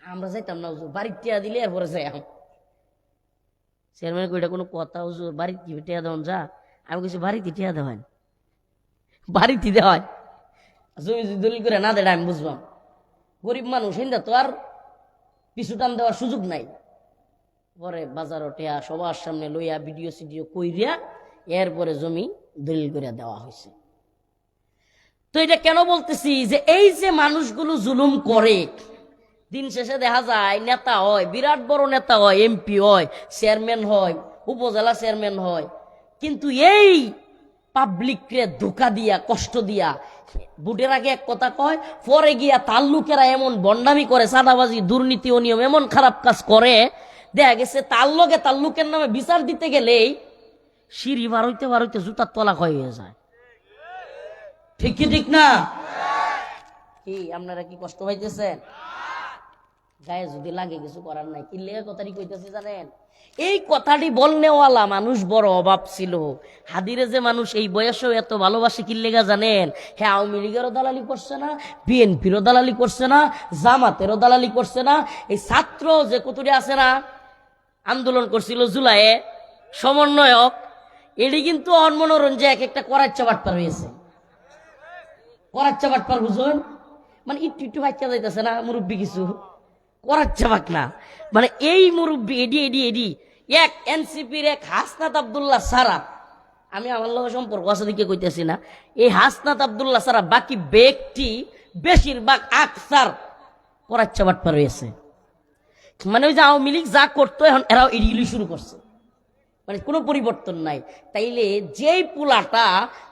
আমরা যাইতাম না হুজুর, বাড়ির টিয়া দিলে এরপরে যাই। চেয়ারম্যান কইটা কোনো কথা হুজুর, বাড়ির কি টিয়া দেওয়ান যা? আমি কিছু বাড়িতে টিয়া দেওয়ান, বাড়িতে দেওয়ায় জমি যদি দলিল করে না দেয় আমি বুঝবাম। গরিব মানুষ হিন্দা তো আর পিছু টান দেওয়ার সুযোগ নাই। পরে বাজার টিয়া সবার সামনে লইয়া ভিডিও সিডিও কইরিয়া এরপরে জমি দলিল করে দেওয়া হয়েছে। তো এটা কেন বলতেছি যে এই যে মানুষগুলো জুলুম করে, দিন শেষে দেখা যায় নেতা হয়, বিরাট বড় নেতা হয়, এমপি হয়, চেয়ারম্যান হয়, উপজেলা চেয়ারম্যান হয়, কিন্তু এই পাবলিককে ধোকা দিয়া কষ্ট দিয়া ভোটের আগে এক কথা কয়, পরে গিয়া তাল্লুকেরা এমন বন্ডামি করে, চাঁদাবাজি দুর্নীতি অনিয়ম এমন খারাপ কাজ করে, দেখা গেছে তাল্লুকের নামে বিচার দিতে গেলেই সিঁড়ি বারইতে বারইতে জুতার তলা ক্ষয় হয়ে যায়। ঠিক কি ঠিক না? কি আপনারা কি কষ্ট পাইতেছেন? গায়ে যদি লাগে কিছু করার নাই। কি লেগে কথাটি কইতেছি জানেন? এই কথাটি বলনেওয়ালা মানুষ বড় অভাব ছিল। হাদিরে যে মানুষ এই বয়সেও এত ভালোবাসে কি লেগা জানেন? হ্যাঁ, আওয়ামী লীগেরও দালালি করছে না, বিএনপিরও দালালি করছে না, জামাতেরও দালালি করছে না। এই ছাত্র যে কতুরি আছে না, আন্দোলন করছিল জুলাইয়ে, সমন্বয়ক, এটি কিন্তু অনমনোরঞ্জে এক একটা করাচ্চা বাটপার হয়েছে। করাচ্চা বাটপার বুঝুন, মানে একটু একটু বাচ্চা যাইতেছে না মুরব্বী কিছু করাচ্চা বাক না, মানে এই মুরব্বী এডি এক এনসিপির এক হাসনাত আব্দুল্লাহ সারা, আমি আমার লোক সম্পর্ক আছে দিকে কইতেছি না, এই হাসনাত আব্দুল্লাহ সারা বাকি ব্যক্তি বেশিরভাগ আকসার করাচ্চা বাটপার হয়েছে। মানে ওই যে আওয়ামী লীগ যা করতো এখন এরাও এড়িয়ে শুরু করছে, মানে কোনো পরিবর্তন নাই। তাইলে যেই পুলাটা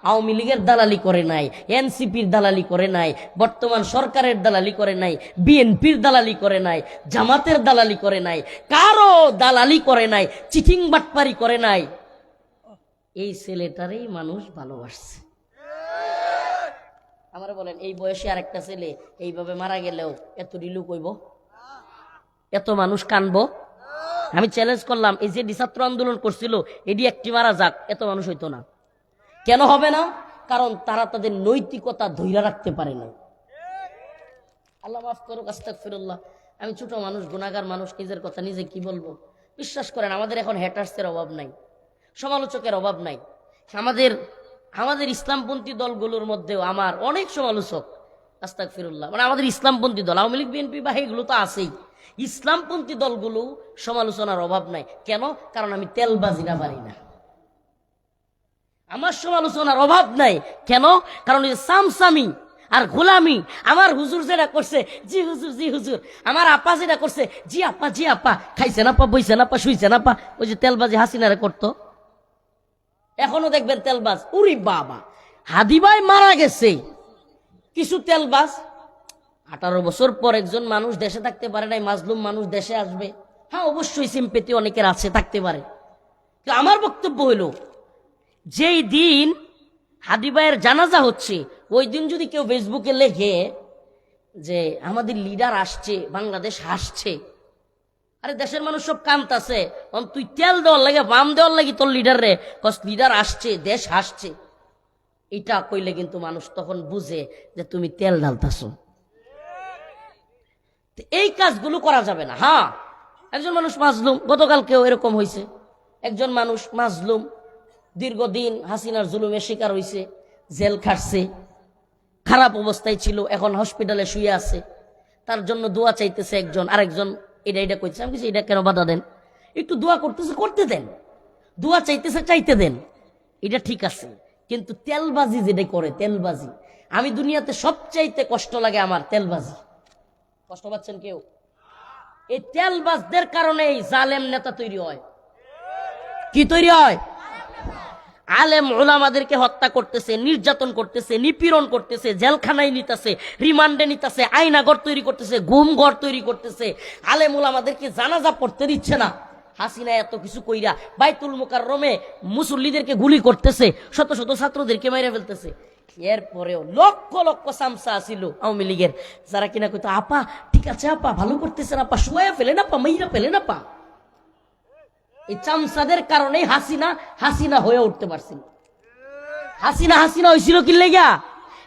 আওয়ামী লীগের দালালি করে নাই, এনসিপির দালালি করে নাই, বর্তমান সরকারের দালালি করে নাই, বিএনপির দালালি করে নাই, জামাতের দালালি করে নাই, কারো দালালি করে নাই, চিটিং বাটপারি করে নাই, এই ছেলেটারই মানুষ ভালোবাসছে। আমার বলেন এই বয়সে আরেকটা ছেলে এইভাবে মারা গেলেও এত রিলু কইব, এত মানুষ কানবো? আমি চ্যালেঞ্জ করলাম, এই যে ছাত্র আন্দোলন করছিল এটি একটি মারা যাক, এত মানুষ হইতো না। কেন হবে না? কারণ তারা তাদের নৈতিকতা ধৈর্য রাখতে পারে না। আল্লাহ মাফ করুক, আস্তাগফিরুল্লাহ। আমি ছোট মানুষ, গুনাহগার মানুষ, নিজের কথা নিজে কি বলবো? বিশ্বাস করেন আমাদের এখন হ্যাটার্সের অভাব নাই, সমালোচকের অভাব নাই। আমাদের ইসলামপন্থী দলগুলোর মধ্যেও আমার অনেক সমালোচক, আস্তাগফিরুল্লাহ, মানে আমাদের ইসলামপন্থী দল আওয়ামী লীগ বিএনপি বা এগুলো তো আছেই, ইসলামপন্থী দলগুলো সমালোচনার অভাব নাই। কেন? কারণ আমি তেলবাজিরা পারি না, আমার সমালোচনার অভাব নাই। কেন? কারণ এই সামসামি আর গোলামি, আমার হুজুর যেটা করছে জি হুজুর জি হুজুর, আমার আপা যেটা করছে জি আপা জি আপা, খাইছে না পা, বইছে না পা, শুইছে না পা, ওই যে তেলবাজি হাসিনারে করতো, এখনো দেখবেন তেলবাজ। উরি বাবা, হাদিবাই মারা গেছে, কিছু তেলবাজ 18 বছর পর একজন মানুষ দেশে থাকতে পারে নাই, মাজলুম মানুষ দেশে আসবে। হ্যাঁ, অবশ্যই সিম্পেথি অনেকের আছে, থাকতে পারে। আমার বক্তব্য হইল, যেই দিন হাদিবাইয়ের জানাজা হচ্ছে ওই দিন যদি কেউ ফেসবুকে লেখে যে আমাদের লিডার আসছে, বাংলাদেশ হাসছে, আরে দেশের মানুষ সব কান্তাছে, তুই তেল দেওয়ার লাগে, বাম দেওয়ার লাগে তোর লিডার রে, লিডার আসছে, দেশ হাসছে, এটা কইলে কিন্তু মানুষ তখন বুঝে যে তুমি তেল ঢালতাছো। এই কাজগুলো করা যাবে না। হ্যাঁ, একজন মানুষ মাজলুম, গতকালকেও এরকম হয়েছে, একজন মানুষ মাজলুম, দীর্ঘদিন হাসিনার জুলুমের শিকার হয়েছে, জেল খাটছে, খারাপ অবস্থায় ছিল, এখন হসপিটালে শুয়ে আছে, তার জন্য দোয়া চাইতেছে একজন, আরেকজন এটা কইছে। আমি কিছু এটা কেন বাধা দেন? একটু দোয়া করতেছে, করতে দেন, দোয়া চাইতেছে, চাইতে দেন, এটা ঠিক আছে। কিন্তু তেলবাজি যেটা করে, তেলবাজি, আমি দুনিয়াতে সবচাইতে কষ্ট লাগে আমার তেলবাজি। কষ্ট পাচ্ছেন কেউ? এই তেলবাজদের কারণে জালেম নেতা তৈরি হয়। কি তৈরি হয়? আলেম ওলামাদেরকে হত্যা করতেছে, নির্যাতন করতেছে, নিপীড়ন করতেছে, জেলখানায় নিতেছে, রিমান্ডে নিতেছে, আয়নাঘর তৈরি করতেছে, গুম ঘর তৈরি করতেছে, আলেম ওলামাদেরকে জানাজা পড়তে দিচ্ছে না। হাসিনা এত কিছু কইরা বাইতুল মুকাররমে মুসল্লিদেরকে গুলি করতেছে, শত শত ছাত্রদেরকে মেরে ফেলতেছে। এরপরেও লক্ষ লক্ষ সামসা ছিল আওয়ামী লীগের, যারা কিনা কইতো আপা ঠিক আছে, আপা ভালো করতেছেন, আপা শুয়ে ফেলেন, আপা মাইরা ফেলেন, আপা। এই চামচাদের কারণেই হাসিনা হয়ে উঠতে পারছিল। হাসিনা হয়েছিল কি লেগা?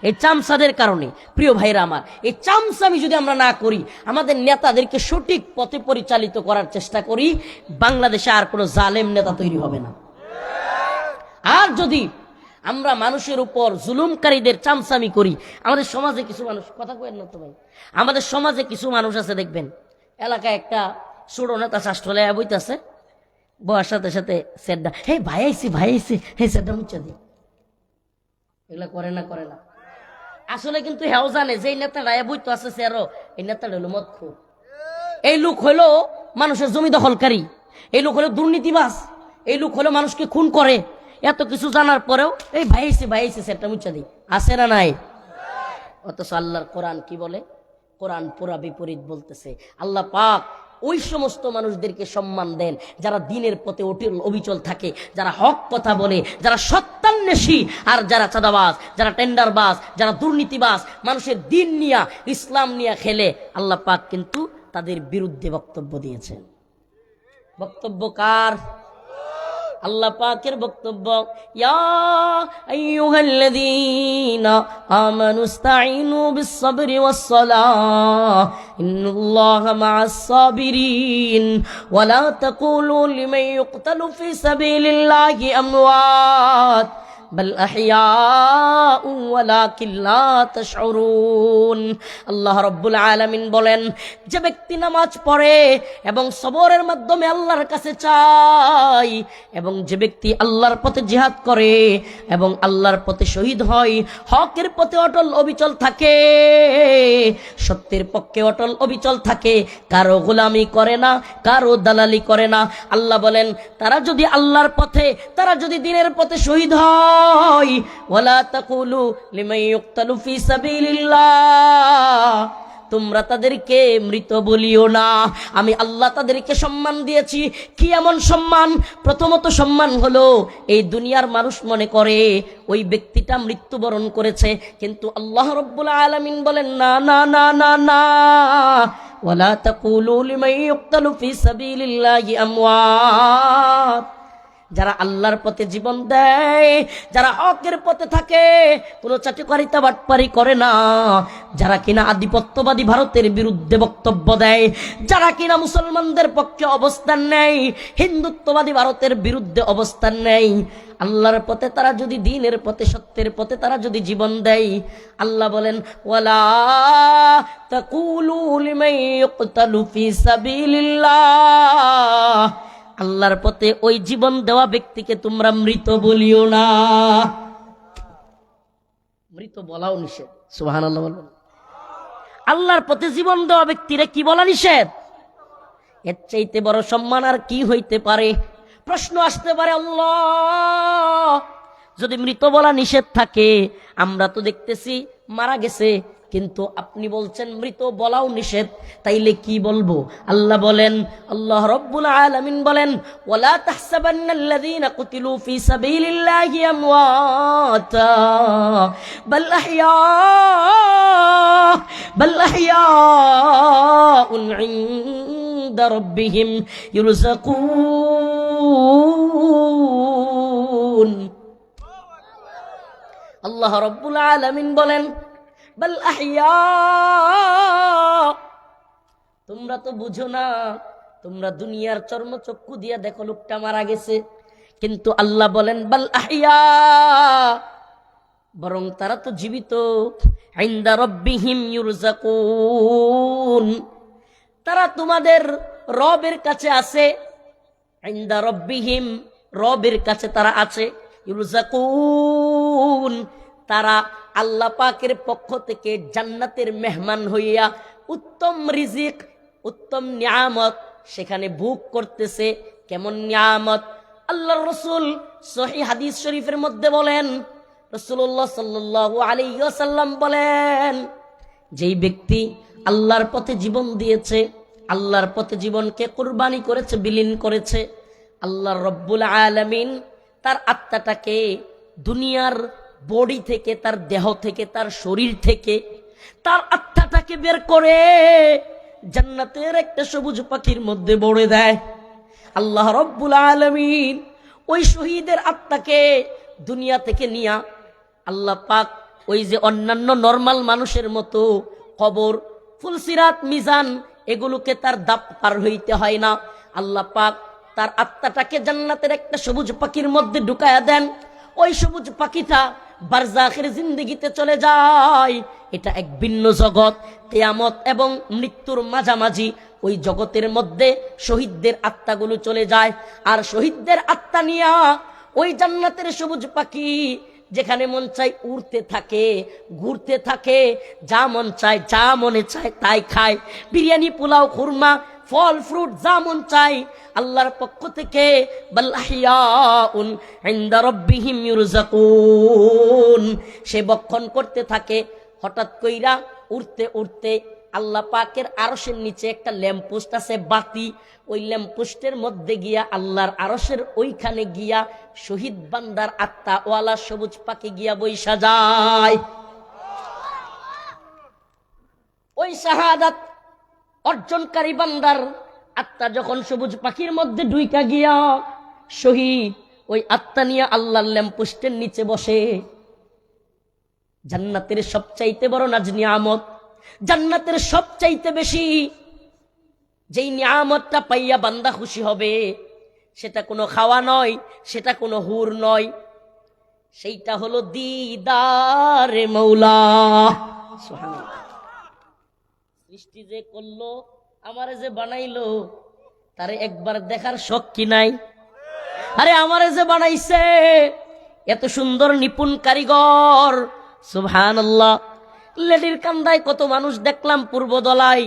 এই চামচাদের কারণে। প্রিয় ভাইরা আমার, এই চামচামি যদি আমরা না করি, আমাদের নেতাদেরকে সঠিক পথে পরিচালিত করার চেষ্টা করি, বাংলাদেশে আর কোনো জালেম নেতা তৈরি হবে না। আর যদি আমরা মানুষের উপর জুলুমকারীদের চামচামি করি, আমাদের সমাজে কিছু মানুষ, কথা কয়েন না তো ভাই, আমাদের সমাজে কিছু মানুষ আছে দেখবেন, এলাকায় একটা ছোট নেতা শাস্ত্রালয় বইতেছে, বয়ার সাথে সাথে সেটটা, হে ভাই আইসি ভাই আইসি, হে সেটটা মুচ্ছা দি, এগুলা করে না করে না। আসলে কিন্তু হেও জানে যে নেতা রায় বইতো আছে সেরো, এই নেতাটা হলো মদখোর, এই লোক হলো মানুষের জমি দখলকারী, এই লোক হলো দুর্নীতিবাজ, এই লোক হলো মানুষকে খুন করে। এত কিছু জানার পরেও এই ভাই আইসি সেটটা মুচ্ছা দি, আছে না নাই? অথচ আল্লাহর কোরআন কি বলে? কোরআন পুরা বিপরীত বলতেছে। আল্লাহ পাক ওই সমস্ত মানুষদেরকে সম্মান দেন যারা দিনের পথে অবিচল থাকে, যারা হক কথা বলে, যারা সত্যান্বেষী, আর যারা চাঁদাবাজ, যারা টেন্ডারবাজ, যারা দুর্নীতিবাজ, মানুষের দিন নিয়া ইসলাম নিয়া খেলে, আল্লাহ পাক কিন্তু তাদের বিরুদ্ধে বক্তব্য দিয়েছেন। বক্তব্য কার? আল্লাহ পাকের বক্তব্য, ইয়া আইয়ুহাল্লাযীনা আমানুস্তাঈনু বিস-সাবরি ওয়াস-সালাহ ইন্নাল্লাহা মা'আস-সাবিরিন ওয়া লা তাকুলু লিমান ইউকতালু ফি সাবিলিল্লাহি আমওয়াত বাল আহইয়াউ ওয়ালাকিন লা তাশউরুন। আল্লাহ রাব্বুল আলামিন বলেন, যে ব্যক্তি নামাজ পড়ে এবং সবরের মাধ্যমে আল্লাহর কাছে চায়, এবং যে ব্যক্তি আল্লাহর পথে জিহাদ করে এবং আল্লাহর পথে শহীদ হয়, হকের পথে অটল অবিচল থাকে, সত্যের পক্ষে অটল অবিচল থাকে, কারো গোলামি করে না, কারো দালালি করে না। আল্লাহ বলেন, তারা যদি আল্লাহর পথে, তারা যদি দ্বীনের পথে শহীদ হয়, ওয়ালা তাকুলু লিমান ইউকতালু ফি সাবিলিল্লাহ, তোমরা তাদেরকে মৃত বলিও না। আমি আল্লাহ তাদেরকে সম্মান দিয়েছি। কি এমন সম্মান? প্রথমত সম্মান হলো, এই দুনিয়ার মানুষ মনে করে ওই ব্যক্তিটা মৃত্যুবরণ করেছে, কিন্তু আল্লাহ রাব্বুল আলামিন বলেন, না না না না না, ওয়ালা তাকুলু লিমান ইউকতালু ফি সাবিলিল্লাহি আমওয়াত। যারা আল্লাহর পথে জীবন দেয়, যারা হকের পথে থাকে, কোনো চাটুকারিতা বাটপারি করে না, যারা কিনা আধিপত্যবাদী ভারতের বিরুদ্ধে বক্তব্য দেয়, যারা কিনা মুসলমানদের পক্ষে অবস্থান নেয়, হিন্দুত্ববাদী ভারতের বিরুদ্ধে অবস্থান নেয়, আল্লাহর পথে তারা যদি, দ্বীনের পথে, সত্যের পথে তারা যদি জীবন দেয়, আল্লাহ বলেন, ওয়ালা তাকুলু লিমান ইউকতালু ফি সাবিলিল্লাহ, আল্লাহর পথে ওই জীবন দেওয়া ব্যক্তিকে তোমরা মৃত বলিও না। মৃত বলাও নিষেধ। সুবহানাল্লাহ বলুন। আল্লাহর পথে জীবন দেওয়া ব্যক্তিরে কি বলা নিষেধ? এর চাইতে বড় সম্মান আর কি হইতে পারে? প্রশ্ন আসতে পারে, আল্লাহ যদি মৃত বলা নিষেধ থাকে, আমরা তো দেখতেছি মারা গেছে, কিন্তু আপনি বলছেন মৃত বলাও নিষেধ, তাইলে কি বলবো? আল্লাহ বলেন, আল্লাহ রাব্বুল আলামিন বলেন, ওয়ালা তাহসাবান্নাল্লাযীনা কুতিলু ফি সাবিলিল্লাহি আমওয়াতা বাল আহইয়াউন ইনদা রাব্বিহিম ইরযাকুন। আল্লাহ রাব্বুল আলামিন বলেন, বাল আহইয়া, তোমরা তো বুঝো না, তোমরা দুনিয়ার চর্মচক্ষু দিয়া দেখো লোকটা মারা গেছে, কিন্তু আল্লাহ বলেন বাল আহইয়া, বরং তারা তো জীবিত। ইনদা রাব্বিহিম ইরযাকুন, তারা তোমাদের রবের কাছে আছে। ইনদা রাব্বিহিম, রবের কাছে তারা আছে। ইরযাকুন, তারা আল্লাহ পাকের পক্ষ থেকে জান্নাতের মেহমান হইয়া উত্তম রিজিক, উত্তম নিয়ামত সেখানে ভোগ করতেছে। কেমন নিয়ামত? আল্লাহর রাসূল সহিহ হাদিস শরীফের মধ্যে বলেন, রাসূলুল্লাহ সাল্লাল্লাহু আলাইহি ওয়াসাল্লাম বলেন, যেই ব্যক্তি আল্লাহর পথে জীবন দিয়েছে, আল্লাহর পথে জীবনকে কুরবানি করেছে, বিলীন করেছে, আল্লাহ রাব্বুল আলামিন তার আত্মাটাকে দুনিয়ার বডি থেকে, তার দেহ থেকে, তার শরীর থেকে তার আত্মাটাকে বের করে জান্নাতের একটা সবুজ পাখির মধ্যে ভরে দেয়। আল্লাহ রাব্বুল আলামিন ওই শহীদের আত্মাকে দুনিয়া থেকে নিয়া আল্লাহ পাক ওই যে অন্যান্য নরমাল মানুষের মতো কবর, ফুলসিরাত, মিজান এগুলোকে তার দাপ পার হইতে হয় না। আল্লাহ পাক তার আত্মাটাকে জান্নাতের একটা সবুজ পাখির মধ্যে ঢুকায়া দেন। ওই সবুজ পাখিটা বারজাখের জিন্দেগিতে চলে যায়। এটা এক ভিন্ন জগৎ। কিয়ামত এবং মৃত্যুর মাঝামাঝি ওই জগতের মধ্যে শহীদদের আত্মাগুলো চলে যায়। আর শহীদদের আত্মা নিয়া ওই জান্নাতের সবুজ পাখি যেখানে মন চায় উড়তে থাকে, ঘুরতে থাকে, যা মন চায়, যা মনে চায় তাই খায়। বিরিয়ানি, পোলাও, খুরমা, ফল ফ্রুট যা মন চায় আল্লাহর পক্ষ থেকে বাল আহইয়াউন ইনদা রাব্বিহিম ইউরযাকুন, সে বক্ষণ করতে থাকে। হঠাৎ কইরা উড়তে উড়তে আল্লাহ পাকের আরশের নিচে একটা ল্যাম্পপোস্ট আছে, বাতি। ওই ল্যাম্পপোস্টের মধ্যে গিয়া আল্লাহর আরশের ওইখানে গিয়া শহীদ বান্দার আত্মা ওয়ালা সবুজ পাখি গিয়া বইসা যায়। ওই শাহাদাত অর্জনকারী বান্দার আত্মা যখন সবুজ পাখির মধ্যে ঢুইকা গিয়া শহীদ ওই আত্মা নিয়ে আল্লাহর ল্যাম্পপোস্টের নিচে বসে। জান্নাতের সবচাইতে বড় নাজ নিয়ামত, জান্নাতের সবচাইতে বেশি যেই নিয়ামতটা পাইয়া বান্দা খুশি হবে, সেটা কোনো খাওয়া নয়, সেটা কোনো হুর নয়, সেইটা হলো দিদারে মৌলা। সুবহানাল্লাহ। সৃষ্টি যে করলো, আমারে যে বানাইলো, তারে একবার দেখার শখ কি নাই? আরে আমারে যে বানাইছে এত সুন্দর নিপুণ কারিগর, সুবহানাল্লাহ। লেডির কান্দায় কত মানুষ দেখলাম পূর্ব দলায়,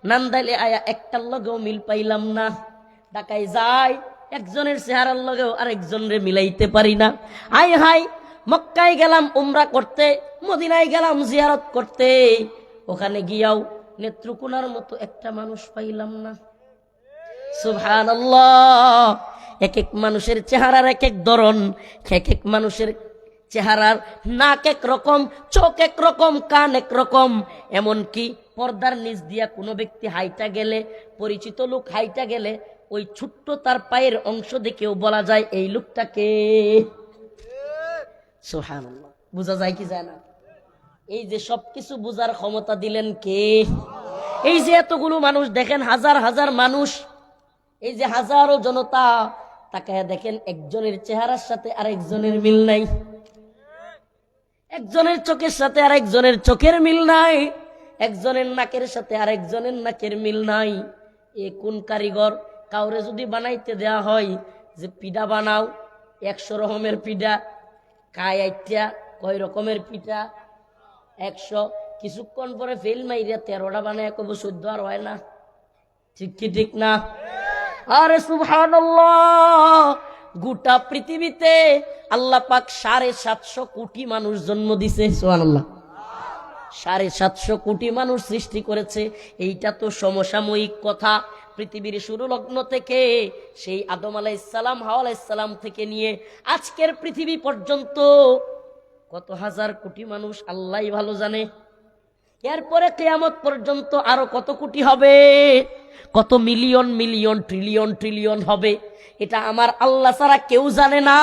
নান্দাইলে আয়া একটার লগেও মিল পাইলাম না। ঢাকায় যাই একজনের চেহারার লগেও আরেকজনের মিলাইতে পারি না। হাই হাই, মক্কায় গেলাম উমরা করতে, মদিনায় গেলাম জিয়ারত করতে, ওখানে গিয়াও নেত্রকোনার মতো একটা মানুষ পাইলাম না। সুবহানাল্লাহ। এক এক মানুষের চেহারার এক এক ধরন, এক এক মানুষের চেহারার নাক এক রকম, চোখ এক রকম, কান এক রকম। এমনকি পর্দার নিচ দিয়া কোনো ব্যক্তি হাইটা গেলে, পরিচিত লোক হাইটা গেলে, ওই ছোট্ট তার পায়ের অংশ দেখেও বলা যায় এই লোকটাকে। সুবহানাল্লাহ। বোঝা যায় কি যায় না? এই যে সবকিছু বুঝার ক্ষমতা দিলেন কে? এই যে এতগুলো মানুষ দেখেন, হাজার হাজার মানুষ, এই যে হাজারো জনতা, তাকায়া দেখেন একজনের চেহারার সাথে আরেকজনের মিল নাই, একজনের চোখের সাথে আরেকজনের চোখের মিল নাই, একজনের নাকের সাথে আরেকজনের নাকের মিল নাই। এ কোন কারিগর? কাউরে যদি বানাইতে দেয়া হয় যে পিঠা বানাও, 100 রকমের পিঠা, কায় আইটা কয় রকমের পিঠা 100, কিছুক্ষণ পরে ফেল মাইরা 13টা বানায় কব 14 আর হয় না। ঠিক কি ঠিক না? আরে সুবহানাল্লাহ। গোটা পৃথিবীতে আল্লাহ পাক 750 কোটি মানুষ জন্ম দিছে। সুবহানাল্লাহ। 750 কোটি মানুষ সৃষ্টি করেছে। এইটা তো সমসাময়িক কথা। পৃথিবীর শুরু লগ্ন থেকে, সেই আদম আলাইহিস সালাম, হাওয়া আলাইহিস সালাম থেকে নিয়ে আজকের পৃথিবী পর্যন্ত কত হাজার কোটি মানুষ আল্লাহই ভালো জানে। এরপরে কিয়ামত পর্যন্ত আরো কত কোটি হবে, কত মিলিয়ন মিলিয়ন, ট্রিলিয়ন ট্রিলিয়ন হবে, এটা আমার আল্লাহ ছাড়া কেউ জানে না।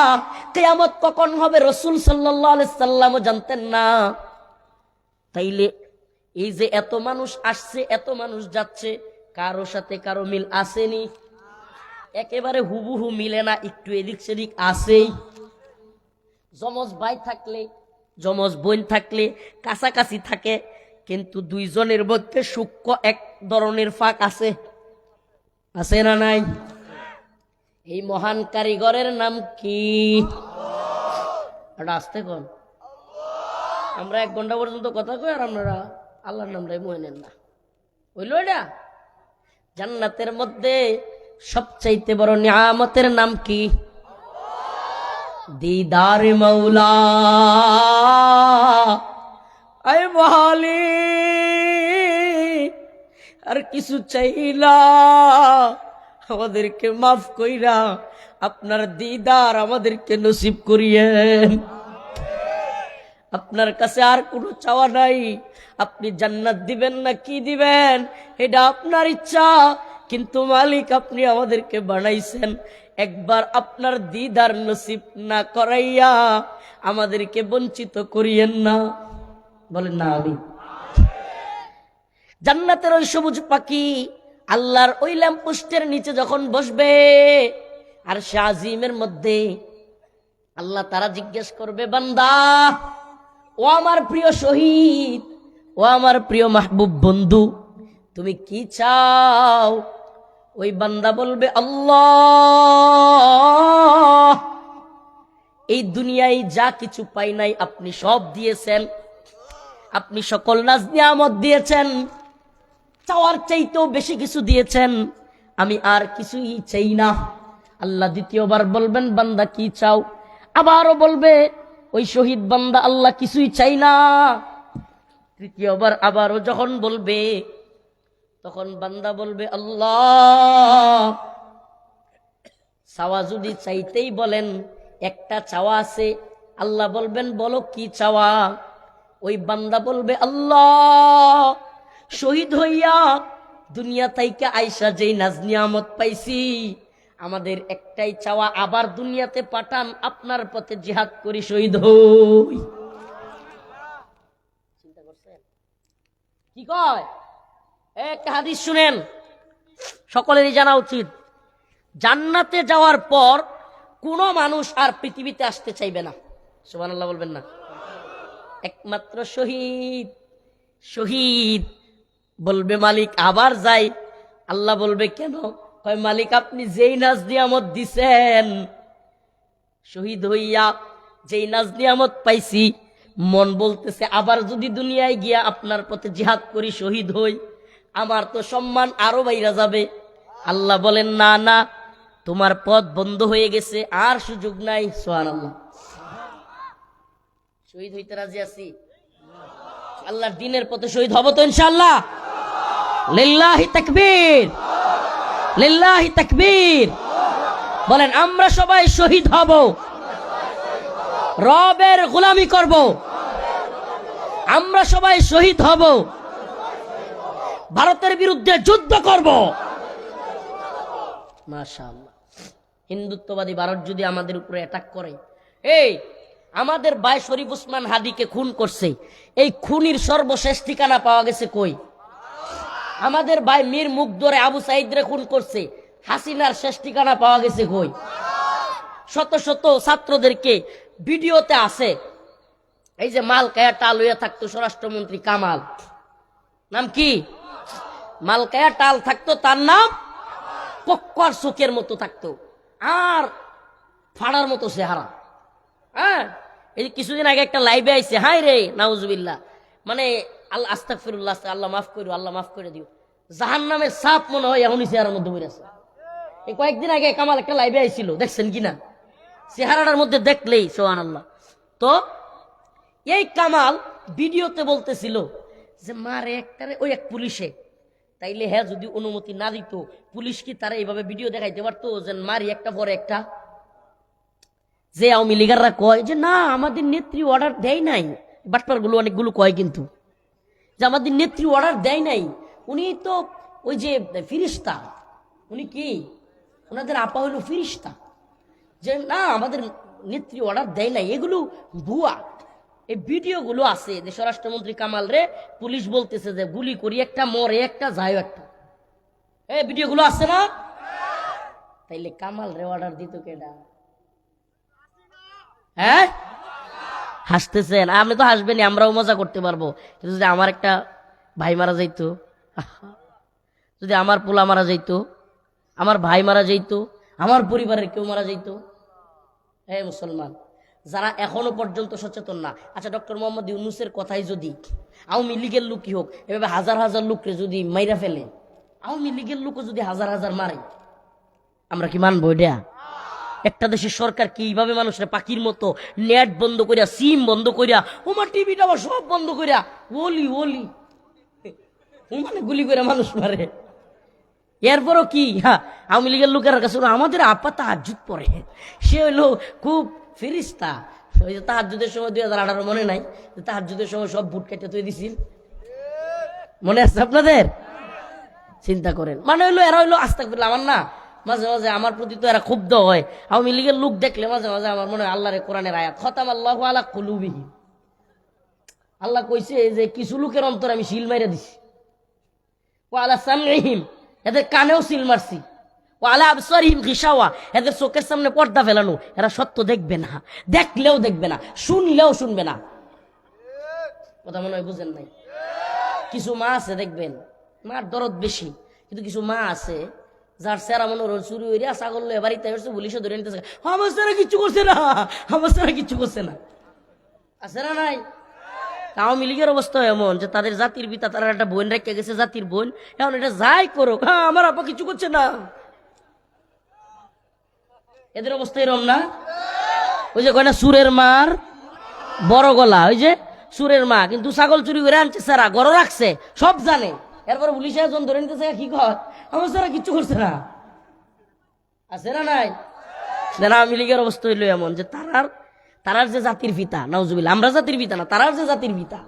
কিয়ামত কখন হবে রাসূল সাল্লাল্লাহু আলাইহি সাল্লামও জানতেন না। তাইলে এই যে এত মানুষ আসছে, এত মানুষ যাচ্ছে, কারো সাথে কারো মিল আসেনি, একেবারে হুবহু মিলে না, একটু এদিক সেদিক আসেই। যমজ ভাই থাকলে, যমজ বোন থাকলে কাছাকাছি থাকে, কিন্তু দুইজনের মধ্যে সূক্ষ্ম এক ধরনের ফাঁক আছে, আছে না নাই? এই মহান কারিগরের নাম কি? আসতে কোন আমরা 1 ঘন্টা পর্যন্ত কথা কই, আর আপনারা আল্লাহর নামটাই মনে নেন না। হইল এটা? জান্নাতের মধ্যে সবচাইতে বড় নিয়ামতের নাম কি? দিদার মৌলা। আয় বহালি আর কিছু চাইলা, আমাদেরকে মাফ কইরা আপনার দিদার আমাদেরকে নসিব করিয়েন। আপনার কাছে আর কোনো চাওয়া নাই। আপনি জান্নাত দিবেন না কি দিবেন এটা আপনার ইচ্ছা, কিন্তু মালিক আপনি আমাদেরকে বানাইছেন, একবার আপনার দিদার নসিব না করাইয়া আমাদেরকে বঞ্চিত করিয়েন না। বলেন না আমি। জান্নাতের ওই সবুজ পাখি আল্লাহর ওই ল্যাম্পপোস্টের নিচে যখন বসবে আর শাজিমের মধ্যে, আল্লাহ তারা জিজ্ঞেস করবে, বান্দা ও আমার প্রিয় শহীদ, ও আমার প্রিয় মাহবুব বন্ধু, তুমি কি চাও? ওই বান্দা বলবে, আল্লাহ, এই দুনিয়ায় যা কিছু পাই নাই আপনি সব দিয়েছেন, আপনি সকল নাজ নিয়ামত দিয়েছেন, চাওয়ার চাইতেও বেশি কিছু দিয়েছেন, আমি আর কিছুই চাই না। আল্লাহ দ্বিতীয়বার বলবেন, বান্দা কি চাও? আবারও বলবে ওই শহীদ বান্দা, আল্লাহ কিছুই চাই না। তৃতীয়বার আবারও যখন বলবে, তখন বান্দা বলবে, আল্লাহ, চাওয়া যদি চাইতেই বলেন, একটা চাওয়া আছে। আল্লাহ বলবেন, বলো কি চাওয়া? ওই বান্দা বলবে, আল্লাহ, শহীদ হইয়া দুনিয়া তাইকা আইসা যেই নাজ নিয়ামত পাইছি, আমাদের একটাই চাওয়া, আবার দুনিয়াতে পাঠান, আপনার পথে জিহাদ করি, শহীদ হই। চিন্তা করছেন কি কয়? একটা হাদিস শুনেন, সকলেরই জানা উচিত। জান্নাতে যাওয়ার পর কোন মানুষ আর পৃথিবীতে আসতে চাইবে না। সুবহানাল্লাহ বলবেন না? একমাত্র শহীদ। শহীদ বলবে, মালিক আবার যাই। আল্লাহ বলবে, কেন? হয় মালিক আপনি যেই নাজ নিয়ামত দিছেন, শহীদ হইয়া যেই নাজ নিয়ামত পাইছি, মন বলতেছে আবার যদি দুনিয়ায় গিয়া আপনার পথে জিহাদ করি, শহীদ হই, আমার তো সম্মান আরো বাইরা যাবে। আল্লাহ বলেন, না না, তোমার পথ বন্ধ হয়ে গেছে, আর সুযোগ নাই। সুবহানাল্লাহ। শহীদ হইতে রাজি আছি? আল্লাহর দ্বীনের পথে শহীদ হব তো ইনশাআল্লাহ? লিল্লাহি তাকবীর, লিল্লাহি তাকবীর। বলেন, আমরা সবাই শহীদ হব, রবের গোলামি করব, আমরা সবাই শহীদ হব, ভারতের বিরুদ্ধে যুদ্ধ করব। মাশাআল্লাহ। হিন্দুত্ববাদী ভারত যদি আমাদের উপরে অ্যাটাক করে, এই আমাদের ভাই শরীফ ওসমান হাদিকে খুন করছে, এই খুনির সর্বশেষ ঠিকানা পাওয়া গেছে কই? আমাদের ভাই মীর মুগ্ধরে আবু সাইদরে খুন করছে, হাসিনার শেষ ঠিকানা পাওয়া গেছে কই? শত শত ছাত্রদেরকে ভিডিওতে আছে, এই যে মালকায়া টাল হইয়া থাকতো স্বরাষ্ট্রমন্ত্রী কামাল, নাম কি? মালকায়া টাল থাকতো, তার নাম পক্কর চোখের মতো থাকতো, আর ফাড়ার মতো চেহারা। হ্যাঁ, এই কিছুদিন আগে একটা লাইভে আইছে, হাই রে নাউজুবিল্লাহ, মানে আল্লাহ আস্তাগফিরুল্লাহ, আল্লাহ মাফ করো, আল্লাহ মাফ করে দিও, জাহান্নামের সাপ মনে হয় এখনই চেহারার মধ্যে বইরে আছে। এই কয়েকদিন আগে কামাল একটা লাইভে আইছিল, দেখছেন কিনা? চেহারাটার মধ্যে দেখলেই সুবহানাল্লাহ। তো এই কামাল ভিডিওতে বলতেছিল যে মারে একটারে ওই এক পুলিশে, তাইলে হ্যাঁ যদি অনুমতি না দিত, পুলিশ কি তারা এইভাবে ভিডিও দেখাইতে পারতো যে মারি একটা পরে একটা? যে আওয়ামী লীগাররা কয় যে না আমাদের নেত্রী অর্ডার দেয় নাই, বাটপার গুলো অনেকগুলো কয় কিন্তু, যে আমাদের নেত্রী অর্ডার দেয় নাই, উনি তো ওই যে ফিরিস্তা, উনি কি ওনাদের আপা হইল ফিরিস্তা, যে না আমাদের নেত্রী অর্ডার দেয় নাই, এগুলো ভুয়া। এই ভিডিওগুলো আছে যে স্বরাষ্ট্রমন্ত্রী কামাল রে পুলিশ বলতেছে যে গুলি করি একটা, মরে একটা, যায় একটা, এই ভিডিওগুলো আছে না? তাইলে কামাল রে অর্ডার দিত কেডা? হ্যাঁ, হাসতেছেন আপনি, তো হাসবেন, আমরাও মজা করতে পারবো। কিন্তু যদি আমার একটা ভাই মারা যাইতো, যদি আমার পোলা মারা যাইতো, আমার ভাই মারা যাইতো, আমার পরিবারের কেউ মারা যাইতো, হে মুসলমান যারা এখনো পর্যন্ত সচেতন না, আচ্ছা ডক্টর মোহাম্মদ ইউনূসের কথাই যদি আওয়ামী লীগের লোকই হোক এভাবে হাজার হাজার লোককে যদি মাইরা ফেলে, আওয়ামী লীগের লোকও যদি হাজার হাজার মারে, আমরা কি মানবো এটা? একটা দেশের সরকার কিভাবে মানুষের পাখির মতো নেট বন্ধ করিয়া, সিম বন্ধ করিয়া, ওমা টিভিটা সব বন্ধ করিয়া ওলি ওলি মানে গুলি করে মানুষ মারে। এরপরও কি, হ্যাঁ আওয়ামী লীগের লোকের কাছে আমাদের আপা তাহাজ্জুদ পড়ে, সে হইলো খুব ফিরিস্তা। ওই যে তাহাজ্জুদের সময় 2018 মনে নাই, তাহাজ্জুদের সময় সব বুট কেটে তুই দিছিল, মনে আছে আপনাদের? চিন্তা করেন, মানে হইলো এরা হইলো আস্তাগফিরুল্লাহ, আমার না মাঝে মাঝে আমার প্রতি তো এরা ক্ষুব্ধ হয়, আওয়ামী লীগের লোক দেখলে মাঝে মাঝে আমার মনে হয় আল্লাহর কোরআনের আয়াত, খতামাল্লাহু আলা কুলুবিহিম, আল্লাহ কইছে যে কিছু লোকের অন্তর আমি শিল মাইরা দিছি, ওয়ালা সামইহিম, এদের কানেও সিল মারছি, ওয়ালা আবসারিহিম গিশাওয়া, এদের চোখের সামনে পর্দা ফেলানো, এরা সত্য দেখবে না, দেখলেও দেখবে না, শুনলেও শুনবে না। কথা মনে হয় বুঝেন নাই? কিছু মা আছে দেখবেন, মার দরদ বেশি, কিন্তু কিছু মা আছে যার সেরা মনে হল চুরি হইয়া ছাগল লয়ে বাড়িতে আসছে, পুলিশে ধরে নিতেছে, আমার সেরা কিচ্ছু করছে না, আমার সেরা কিচ্ছু করছে না। আছে না নাই? আওয়ামী লীগের অবস্থা এমন যে তাদের জাতির পিতা, তারা একটা বোন রেখে গেছে, জাতির বোন, এখন এটা যাই করুক, হ্যাঁ আমার আপা কিছু করছে না। এদের অবস্থা এরকম না? ওই যে কয় না সুরের মার বড় গলা, ওই যে সুরের মা, কিন্তু ছাগল চুরি করে আনছে সারা গড় রাখছে, সব জানে, এরপরে পুলিশে একজন ধরে নিতেছে, কি কয় আমার সারা কিচ্ছু করছে না। আছে না নাই? আওয়ামী লীগের অবস্থা হইলো এমন যে তারার যে জাতির পিতা, নাউজুবিল্লাহ, আমরা জাতির পিতা না, তারার যে জাতির পিতা,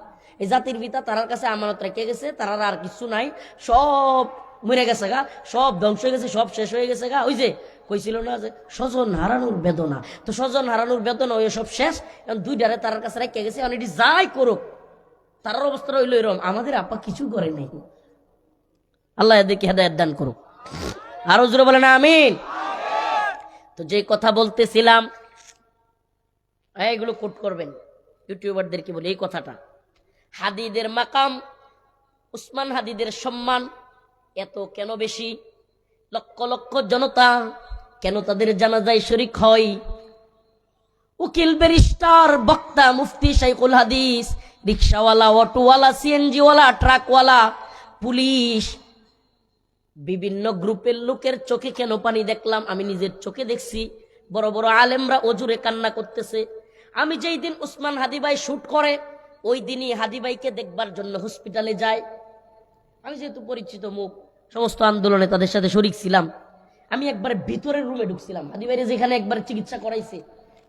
এই জাতির পিতা তারার কাছে আমানত রেখে গেছে, তারার আর কিছু নাই, সব মরে গেছে গা, সব ধ্বংস হয়ে গেছে, সব শেষ হয়ে গেছে গা। ওই যে কইছিল না যে স্বজন হারানোর বেদনা, তো স্বজন হারানোর বেদনা ওই সব শেষ, এখন দুইটারে তারার কাছে রেখে গেছে, এখন এটি যাই করুক, তারার অবস্থা হইলো এরকম, আমাদের আপা কিছু করে নাই। আল্লাহ এদেরকে হেদায়েত দান করুক। আরো জোরে বলেন আমিন। তো যে কথা বলতেছিলাম, এগুলো কোট করবেন, ইউটিউবারদেরকে বলে এই কথাটা, হাদিদের মাকাম, উসমান হাদিদের সম্মান এত কেন বেশি? লক্ষ লক্ষ জনতা কেন তাদের জানাজায় শরীক হয়? উকিল, ব্যারিস্টার, বক্তা, মুফতি, শাইখুল হাদিস, রিক্সাওয়ালা, অটোওয়ালা, সিএনজিওয়ালা, ট্রাকওয়ালা, পুলিশ, বিভিন্ন গ্রুপের লোকের চোখে কেন পানি দেখলাম? আমি নিজের চোখে দেখছি, বড় বড় আলেমরা অজুরে কান্না করতেছে। আমি যেই দিন উসমান হাদি ভাই শুট করে, ওই দিনই হাদি ভাইকে দেখবার জন্য হসপিটালে যাই। আমি যেহেতু পরিচিত মুখ, সমস্ত আন্দোলনে তাদের সাথে শরিক ছিলাম, আমি একবারে ভিতরের রুমে ঢুকছিলাম। হাদি ভাইরে যেখানে একবার চিকিৎসা করাইছে,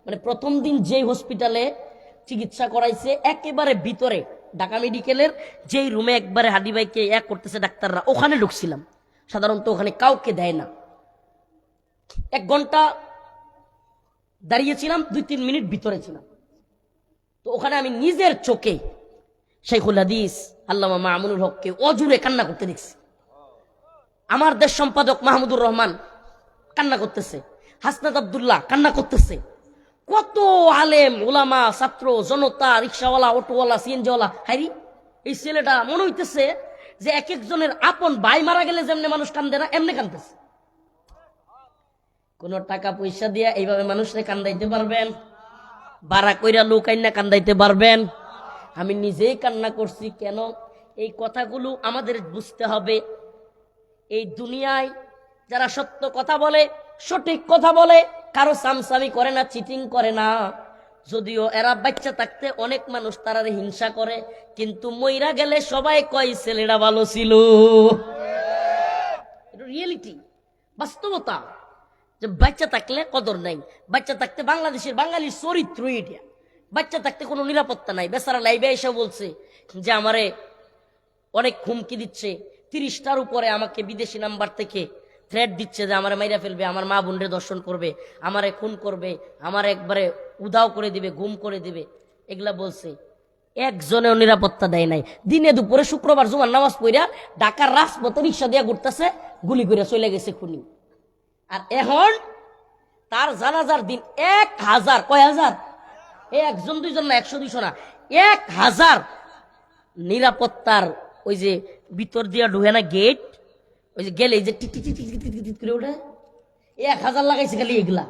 মানে প্রথম দিন যেই হসপিটালে চিকিৎসা করাইছে, একেবারে ভিতরে ঢাকা মেডিকেলের যেই রুমে একবারে হাদি ভাইকে এক করতেছে ডাক্তাররা, ওখানে ঢুকছিলাম। সাধারণত ওখানে কাউকে দেয় না। 1 ঘন্টা দাঁড়িয়েছিলাম, 2-3 মিনিট ভিতরে ছিলাম। তো ওখানে আমি নিজের চোখে শাইখুল হাদিস আল্লামা মামুনুল হককে অজুরে কান্না করতে দেখছি। আমার দেশ সম্পাদক মাহমুদুর রহমান কান্না করতেছে, হাসনাত আব্দুল্লাহ কান্না করতেছে, কত আলেম ওলামা, ছাত্র জনতা, রিক্সাওয়ালা, অটোওয়ালা, সিএনজিওয়ালা। হাইরি, এই ছেলেটা মনে হইতেছে যে এক একজনের আপন ভাই মারা গেলে যেমনি মানুষ কান্দে না, এমনি কান্দতেছে। কোন টাকা পয়সা দিয়া এইভাবে মানুষকে কান্দাইতে পারবেন? বাড়া কইরা লোক আইনা কান্দাইতে পারবেন? আমি নিজেই কান্না করছি। কেন? এই কথাগুলো আমাদের বুঝতে হবে। এই দুনিয়ায় যারা সত্য কথা বলে, সঠিক কথা বলে, কারো সামসামি করে না, চিটিং করে না, যদিও এরা বাচ্চা থাকতে অনেক মানুষ তারারে হিংসা করে, কিন্তু মইরা গেলে সবাই কয় ছেলেরা ভালো ছিল। এটা রিয়েলিটি, বাস্তবতা, যে বাচ্চা থাকলে কদর নাই। বাচ্চা থাকতে বাংলাদেশের বাঙালির চরিত্র এটা, বাচ্চা থাকতে কোনো নিরাপত্তা নাই। বেচারা লাইভে এসে বলছে যে আমারে অনেক হুমকি দিচ্ছে, 30টার উপরে আমাকে বিদেশি নাম্বার থেকে থ্রেট দিচ্ছে যে আমারে মাইরা ফেলবে, আমার মা বোনরে দর্শন করবে, আমারে খুন করবে, আমার একবারে উধাও করে দিবে, গুম করে দিবে, এগুলা বলছে। একজনেও নিরাপত্তা দেয় নাই। দিনে দুপুরে শুক্রবার জুমার নামাজ পড়া ঢাকার রাজপথে রিক্সা দিয়া ঘুরতেছে, গুলি করে চলে গেছে খুনি। আর এখন তার জানাজার দিন 1000, কয় হাজার, একজন দুইজন না, 100-200 না, 1000 নিরাপত্তার ওই যে ভিতর দিয়া ঢুকে না গেট, ওই যে গেলে যে tick tick tick tick tick tick করে ওঠে, 1000 লাগাইছে খালি এগুলা।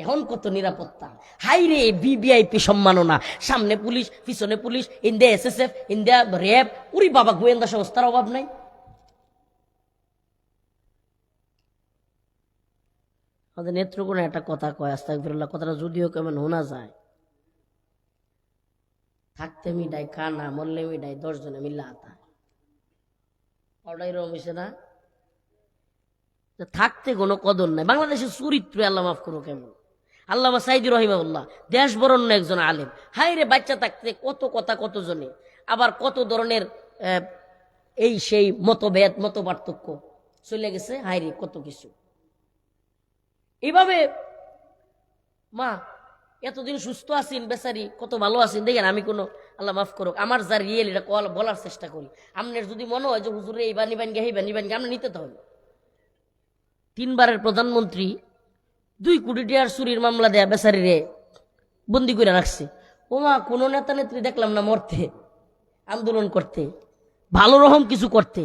এখন কত নিরাপত্তা! হাই রে, ভিভিআইপি সম্মাননা, সামনে পুলিশ, পিছনে পুলিশ, ইন্ডিয়া এসএসএফ, ইন্ডিয়া র্যাব, উরি বাবা, গোয়েন্দা সংস্থার অভাব নাই। আমাদের নেত্রকোণে একটা কথা কয়, আস্তাগফিরুল্লাহ, কথাটা যদিও কেমন শোনা যায়, থাকতে মিডাই কানা, মরলে মিডাই 10 জনে মিল্লা হাতা। ওটাই রকম হয়েছে না? থাকতে কোনো কদর নাই। বাংলাদেশের চরিত্র আল্লাহ মাফ করো কেমন। আল্লামা সাইদি রহিমাহুল্লাহ দেশ বরণ্য একজন আলেম। হাই রে, বাচ্চা থাকতে কত কথা কত জনে, আবার কত ধরনের এই সেই মতভেদ, মত পার্থক্য চলে গেছে। হাই রে, কত কিছু। এইভাবে মা এতদিন সুস্থ আছেন বেচারি, কত ভালো আছেন, দেখেন আমি কোনো, আল্লাহ মাফ করুক, আমার যা রিয়েল এটা বলার চেষ্টা করি। আপনার যদি মনে হয় যে হুজুরে এই বানি বান গে এই বানি বান গে, আমরা নিতে তো হবে। 3 বারের প্রধানমন্ত্রী 2 কোটি টাকার চুরির মামলা দেয়া বেচারি রে বন্দি করে রাখছে। ওমা কোনো নেতা নেত্রী দেখলাম না মরতে, আন্দোলন করতে, ভালো রকম কিছু করতে।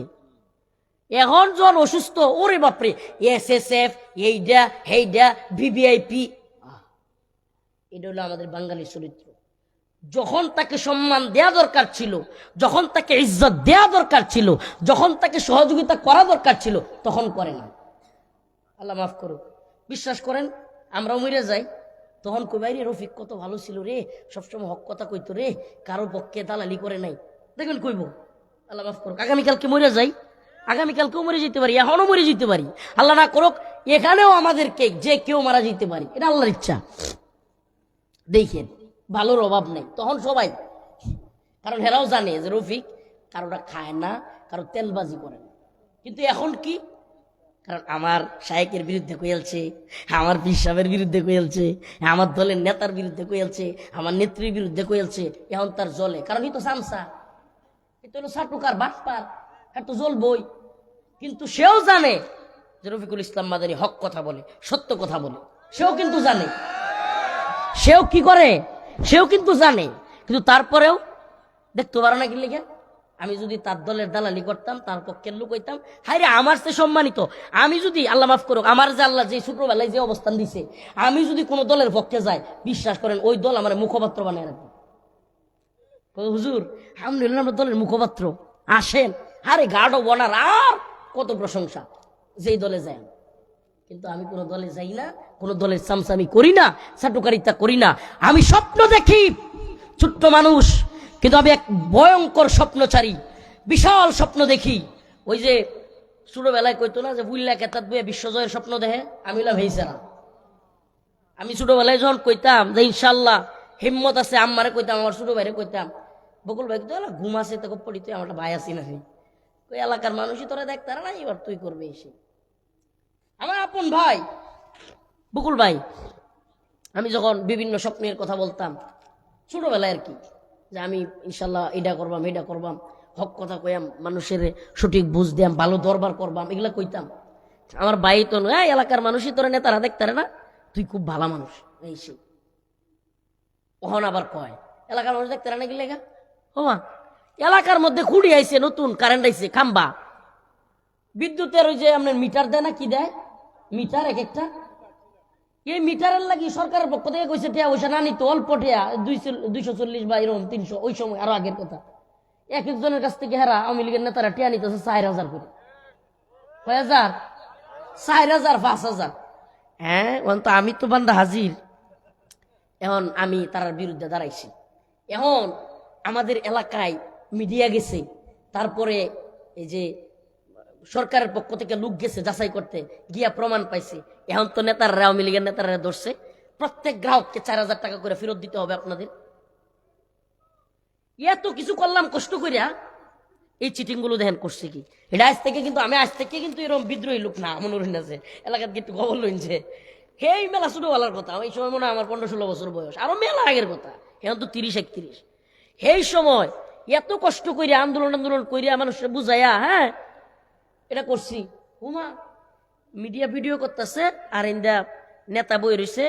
এখন যখন অসুস্থ, ওরে বাপরে এসএসএফ এইটা হেইডা ভিভিআইপি। এটা হলো আমাদের বাঙালির চরিত্র। যখন তাকে সম্মান দেয়া দরকার ছিল, যখন তাকে ইজ্জত দেয়া দরকার ছিল, যখন তাকে সহযোগিতা করা দরকার ছিল, তখন করে না। আল্লাহ মাফ করুক। বিশ্বাস করেন আমরাও মরে যাই, তখন কই ভাই রে রফিক কত ভালো ছিল রে, সবসময় হক কথা কইতো রে, কারো পক্ষে দালালি করে নাই, দেখবেন কইব। আল্লাহ মাফ করুক। আগামীকালকে মরে যাই, আগামীকালকেও মরে যেতে পারি, এখনো মরে যেতে পারি, আল্লাহ না করুক এখানেও আমাদেরকে যে কেউ মারা যেতে পারি, এটা আল্লাহর ইচ্ছা। দেখেন ভালোর অভাব নেই তখন সবাই, কারণ হেরাও জানে যে রফিক কারোটা খায় না, কারো তেলবাজি করে না। কিন্তু এখন কি, কারণ আমার শায়েকের বিরুদ্ধে কইলছে, আমার পীর সাহেবের বিরুদ্ধে কইলছে, আমার দলের নেতার বিরুদ্ধে কইলছে, আমার নেত্রীর বিরুদ্ধে কইলছে, এখন তার জলে, কারণ এই তো সামসা, এই তো হলো সাটুকার বাটপার, হ্যাঁ তো জ্বলবই। কিন্তু সেও জানে যে রফিকুল ইসলাম মাদানী হক কথা বলে, সত্য কথা বলে, সেও কিন্তু জানে, সেও কি করে, সেও কিন্তু জানে। কিন্তু তারপরেও দেখতে পারো না কি লেগে, আমি যদি তার দলের দালালি করতাম, তার পক্ষের লোক হইতাম, হাই রে আমার সে সম্মানিত, আমি যদি, আল্লাহ মাফ করুক, আমার যে আল্লাহ যে ছোটবেলায় যে অবস্থান দিছে, আমি যদি কোনো দলের পক্ষে যাই, বিশ্বাস করেন ওই দল আমার মুখপাত্র বানিয়ে রাখবে। হুজুর আলহামদুলিল্লাহ আমরা দলের মুখপাত্র, আসেন, আরে গার্ড বনার আর কত প্রশংসা, যেই দলে যায়। কিন্তু আমি কোনো দলে যাই না, কোনো দলের চামচামি করি না, চাটুকারিতা করি না। আমি স্বপ্ন দেখি, ছোট্ট মানুষ, কিন্তু আমি এক ভয়ঙ্কর স্বপ্নচারী, বিশাল স্বপ্ন দেখি। ওই যে ছোটবেলায় কইতো না যে বুল্লা কেতাত বইয়া বিশ্বজয়ের স্বপ্ন দেখে, আমি হলাম হেইসারা। আমি ছোটবেলায় যখন কইতাম যে ইনশাল্লাহ হিম্মত আছে, আম্মারে কইতাম, আমার ছোট ভাইরে কইতাম, বকুল ভাই তো ঘুম আছে, তো পড়ি, তুই আমার ভাই আছি না, ওই এলাকার মানুষই তোরা দেখতারা না, এবার তুই করবে এসে। আমার আপন ভাই বকুল ভাই, আমি যখন বিভিন্ন স্বপ্নের কথা বলতাম ছোটবেলায় আর কি, যে আমি ইনশাল্লাহ এটা করবাম, এটা করবাম, হক কথা কইয়াম, মানুষের সঠিক বুঝ দিয়াম, ভালো দরবার করবাম, এগুলা কইতাম। আমার ভাই তো এলাকার মানুষই তোরা নেতারা দেখতারে না, তুই খুব ভালো মানুষ, এই সে ওহন আবার কয় এলাকার মানুষ দেখতারে না, কি লেগা ও মা, এলাকার মধ্যে খুঁড়ি আইছে, নতুন কারেন্ট আইছে, খাম্বা বিদ্যুতের, ওই যে আপনার মিটার দেয় না, কি দেয় মিটার এক একটা, এই মিটারের লাগি সরকারের পক্ষ থেকে কইছে টিয়া পয়সা না নিত, অল্প টিয়া 240 বা এরকম 300, ওই সময় আরো আগের কথা। এক একজনের কাছ থেকে হেরা আওয়ামী লীগের নেতারা টিয়া নিতেছে 4000 করে, 1000, 4000, 5000। হ্যাঁ তো আমি তো বান্দা হাজির। এখন আমি তার বিরুদ্ধে দাঁড়াইছি। এখন আমাদের এলাকায় মিডিয়া গেছে, তারপরে এই যে সরকারের পক্ষ থেকে লোক গেছে যাচাই করতে, গিয়া প্রমাণ পাইছে। এখন তো নেতারা, আওয়ামী লীগের নেতারা ধরছে, প্রত্যেক গ্রাহককে 4000 টাকা করে ফেরত দিতে হবে আপনাদের। এত কিছু করলাম কষ্ট করিয়া, এই চিটিং গুলো দেখেন করছে কি। এটা আজ থেকে কিন্তু, আমি আজ থেকে কিন্তু এরকম বিদ্রোহী লোক না, মনে হইন আছে এলাকার কিন্তু খবর লইছে, সেই মেলা ছোটবেলার কথা, ওই সময় মনে হয় আমার 15-16 বছর বয়স, আরো মেলা আগের কথা, এখন তো 30-31। সেই সময় এত কষ্ট করিয়া আন্দোলন করিয়া মানুষের বুঝাইয়া, হ্যাঁ এটা করছি। হুমা মিডিয়া ভিডিও করতেছে, আর ইন্দা নেতা বই রয়েছে,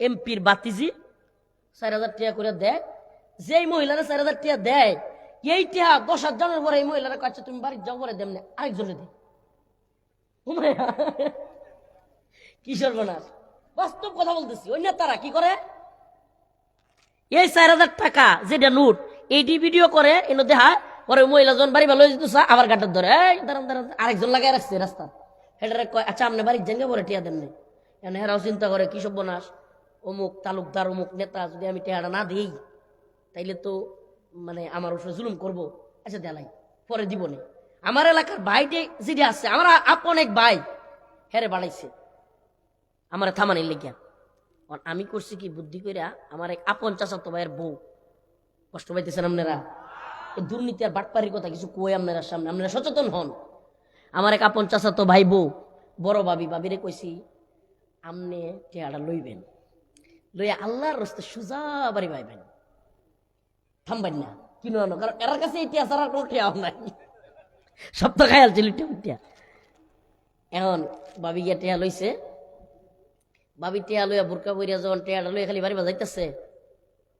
এমপির বাতিজি 4000 টাকা করে দেয়। যেই মহিলারা 4000 টাকা দেয়, এই টাকা 10,000 জনের পরে এই মহিলারা কাছে তুমি বাড়ির যাও পরে দেমনে আরেকজনে দে। কি সর্বনাশ, বাস্তব কথা বলতেছি। ওই নেতারা কি করে, এই 4000 টাকা যেটা নোট, এইটি ভিডিও করে এনে দেখা, পরে মহিলা জন বাড়ি ভালো যেত, আবার গাটার ধরে দাঁড়ান দাঁড়ান, আরেকজন লাগাই রাখছে রাস্তা, হেটারে কয় আচ্ছা আপনি বাড়ির জেঙ্গে পরে টিয়া দেন নাই। হেরাও চিন্তা করে কি সর্বনাশ, অমুক তালুকদার অমুক নেতা যদি আমি টেহাটা না দিই, তাইলে তো মানে আমার উপরে জুলুম করবো, আচ্ছা দেলাই পরে দিব না। আমার এলাকার ভাইটে যেটা আছে, আমার আপন এক ভাই, হেরে বাড়াইছে আমার থামানির লেগিয়া। আমি করছি কি বুদ্ধি কইরা, আমার এক আপন চাচাতো ভাইয়ের বউ, কষ্ট পাইতেছেন আপনারা, দুর্নীতি আর বাটপারির কথা কিছু কই আপনারা সামনে, আপনারা সচেতন হন। আমার এক আপন চাচাতো ভাই বউ, বড় ভাবিরে কইছি আমনে টেহাটা লইবেন, লইয়া আল্লাহর রাস্তায় সোজা বাড়ি পাইবেন, থামবেন না কিনো আনো, কারণ এর কাছে ইতিহাস আর কোনো ঠেয়াও নাই, সব তো খায়াল ছিল টিয়া। এখন বাবি গিয়া টেয়া লইছে, বাবি টেয়া লইয়া বোরকা বইয়া যখন টেয়াটা লইয়া খালি বাড়ি বাজাইতেছে,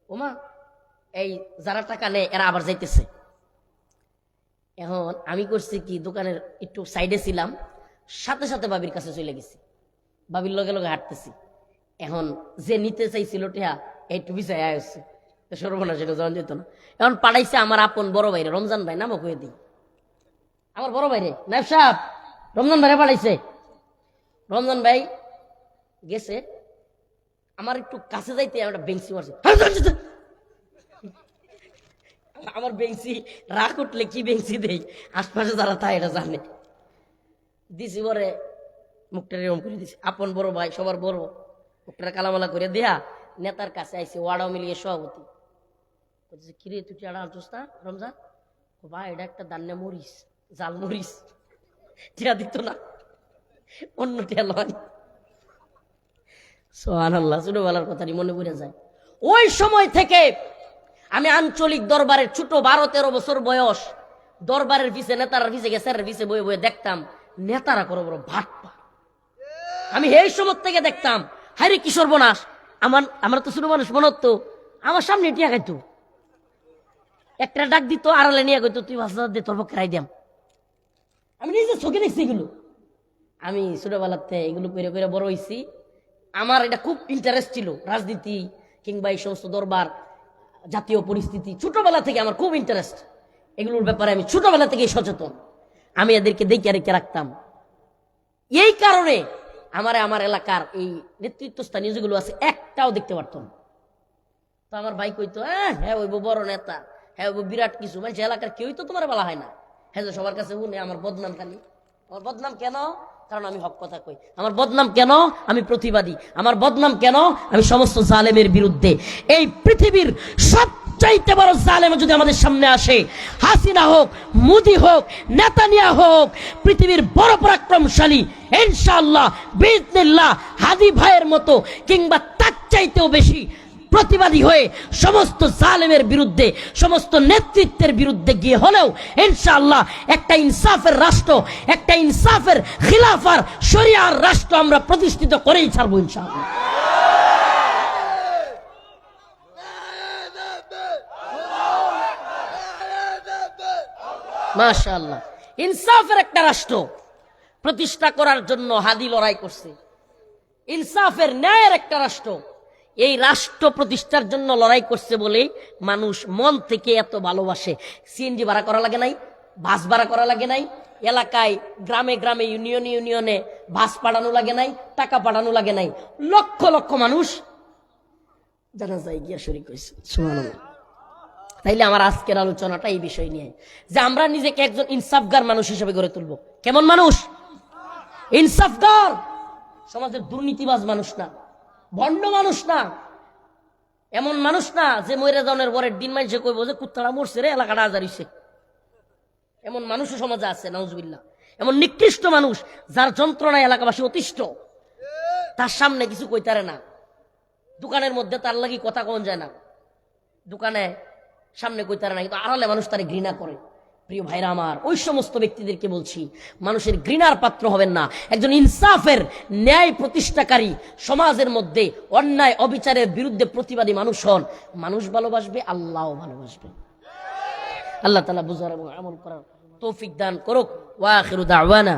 ওমা এই যারা টাকা নেয় এরা আবার যাইতেছে। এখন আমি করছি কি, দোকানের একটু সাইডে ছিলাম, সাথে সাথে বাবির কাছে চলে গেছি, বাবির লগে লগে হাঁটতেছি। এখন যে নিতে চাইছিল টেহা একটু বিষয় আসছে, সর্বনাশ, এটা জন যেত না। এখন পাঠাইছে আমার আপন বড় ভাইরে, রমজান ভাই নামও কয়ে দিই, আমার বড় ভাইরে নায়েব সাহেব রমজান ভাইরে পাঠাইছে। রমজান ভাই গেছে, আমার একটু কাছে যাইতে আমার একটা বেঞ্চি মারছে, আমার বেঞ্চি রাগ উঠলে কি বেঞ্চি দেই, আশপাশে যারা তা এটা জানে, দিছি পরে মুখটা এরকম করে দিছি, আপন বড় ভাই সবার বড়, মুখটা কালামালা করে দেয়া নেতার কাছে আইসি, ওয়ার্ড আওয়ামী লীগের সভাপতি। বলছে কিরে তুই টিয়াটা আনছিস না রমজান? ভাই এটা একটা দান্নে মরিস, জাল মরিস, টিয়া দিত না, অন্য টিয়া লয়। সুবহানাল্লাহ, ছোটবেলার কথাটি মনে পড়ে যায়। ওই সময় থেকে আমি আঞ্চলিক দরবারের ছোট 12-13 বছর বয়স, দরবারের পিছে নেতার পিছে গেছের পিছে বয়ে বয়ে দেখতাম নেতারা করো বড় ভাটপা। আমি এই সময় থেকে দেখতাম হাইরে কি সর্বনাশ, আমার তো ছোট মানুষ মনে হতো, আমার সামনে টিয়া খাইতো, একটা ডাক দিত আড়ালে নিয়ে কইতো তুই 5,000 দে তোর পক্ষে রাই দিয়াম। আমি নিজে চোখে দেখছি এগুলো, আমি ছোটবেলাতে এগুলো করে করে বড় হয়েছি। আমার এটা খুব ইন্টারেস্ট ছিল, রাজনীতি কিংবা এই সমস্ত দরবার, জাতীয় পরিস্থিতি, ছোটবেলা থেকে আমার খুব ইন্টারেস্ট এগুলোর ব্যাপারে, আমি ছোটবেলা থেকেই সচেতন, আমি এদেরকে দেখে রেখে রাখতাম। এই কারণে আমার এলাকার এই নেতৃত্বস্থানীয় যেগুলো আছে একটাও দেখতে পারতাম। তো আমার ভাই কইতো হ্যাঁ ওই বড় নেতা, হ্যাঁ ওই বিরাট কিছু, মানে এলাকার কেউই তো তোমার বলা হয় না, হ্যাঁ সবার কাছে উনি আমার বদনাম খালি। আমার বদনাম কেন? কারণ আমি হক কথা কই। আমার বদনাম কেন? আমি প্রতিবাদী। আমার বদনাম কেন? আমি সমস্ত জালেমের বিরুদ্ধে। এই পৃথিবীর সবচাইতে বড় জালেম যদি আমাদের সামনে আসে, হাসিনা হোক, মোদি হোক, নেতানিয়াহু হোক, পৃথিবীর বড় পরাক্রমশালী ইনশাআল্লাহ বিইজনিল্লাহ হাদি ভাইয়ের মতো কিংবা তার চাইতেও বেশি প্রতিবাদী হয়ে সমস্ত জালেমের বিরুদ্ধে, সমস্ত নেতৃত্বের বিরুদ্ধে গিয়ে হলেও ইনশাআল্লাহ একটা ইনসাফের রাষ্ট্র, একটা ইনসাফের খিলাফার শরিয়ার রাষ্ট্র আমরা প্রতিষ্ঠিত করেই ছাড়বো ইনশাআল্লাহ। মাশাআল্লাহ, ইনসাফের একটা রাষ্ট্র প্রতিষ্ঠা করার জন্য হাদি লড়াই করছে। ইনসাফের ন্যায়ের একটা রাষ্ট্র, এই রাষ্ট্র প্রতিষ্ঠার জন্য লড়াই করছে বলেই মানুষ মন থেকে এত ভালোবাসে। সিএনজি ভাড়া করা লাগে নাই, বাস ভাড়া করা লাগে নাই, এলাকায় গ্রামে গ্রামে ইউনিয়নে ইউনিয়নে বাস পাঠানো লাগে নাই, টাকা পাঠানো লাগে নাই, লক্ষ লক্ষ মানুষ জানাজায় গিয়া শরীক হয়েছে। সুবহানাল্লাহ। তাইলে আমার আজকের আলোচনাটা এই বিষয় নিয়ে, যে আমরা নিজেকে একজন ইনসাফগার মানুষ হিসেবে গড়ে তুলবো। কেমন মানুষ? ইনসাফগার, সমাজের দুর্নীতিবাজ মানুষ না, ভণ্ড মানুষ না, এমন মানুষ না যে মরে যাওয়ার পরের দিন মাইসে কইব যে কুত্তারা মরছে রে, এলাকাটা আজার হইছে। এমন মানুষও সমাজে আছে নাউজুবিল্লাহ। এমন নিকৃষ্ট মানুষ যার যন্ত্রণায় এলাকাবাসী অতিষ্ঠ, তার সামনে কিছু কইতারে না, দোকানের মধ্যে তার লাগি কথা কন যায় না, দোকানে সামনে কইতারে না, কিন্তু আড়ালে মানুষ তারে ঘৃণা করে। প্রিয় ভাইরা আমার, ওই সমস্ত ব্যক্তিদেরকে বলছি, মানুষের ঘৃণার পাত্র হবেন না। একজন ইনসাফের ন্যায় প্রতিষ্ঠাকারী, সমাজের মধ্যে অন্যায় অবিচারের বিরুদ্ধে প্রতিবাদী মানুষ হন। মানুষ ভালোবাসবে, আল্লাহও ভালোবাসবে। আল্লাহ তাআলা বুঝার এবং আমল করার তৌফিক দান করুক। ওয়া আখিরু দাওয়ানা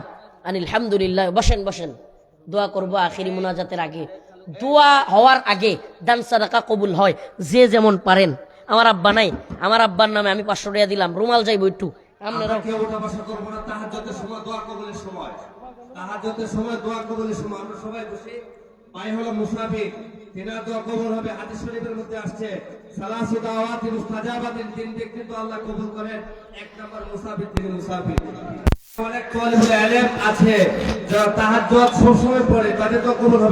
আনিল হামদুলিল্লাহ। বসেন বসেন, দোয়া করব আখিরি মুনাজাতের আগে। দোয়া হওয়ার আগে দান সাদাকা কবুল হয়, যে যেমন পারেন। আমার আব্বা নাই, আমার আব্বার নামে আমি 500 টাকা দিলাম, রুমাল যাইব একটু। আপনারা
কেউ ওঠা বসা করব না, তাহাজ্জুদের সময় দোয়া কবুলের সময়, তাহাজ্জুদের সময় দোয়া কবুলের সময় আমরা সবাই বসে। ভাই হলো মুসাফির, তিনার দোয়া কবুল হবে। হাদিস শরীফের মধ্যে আসছে সালাসু দাওয়াতিন মুস্তাজাবাতিন, তিন ব্যক্তি তো আল্লাহ কবুল করেন। এক নাম্বার মুসাফির, তিনি মুসাফির। অনেক তালিবুল ইলম আছে যারা তাহাজ্জুদ সবসময় পড়ে, তাদের দোয়া কবুল হবে।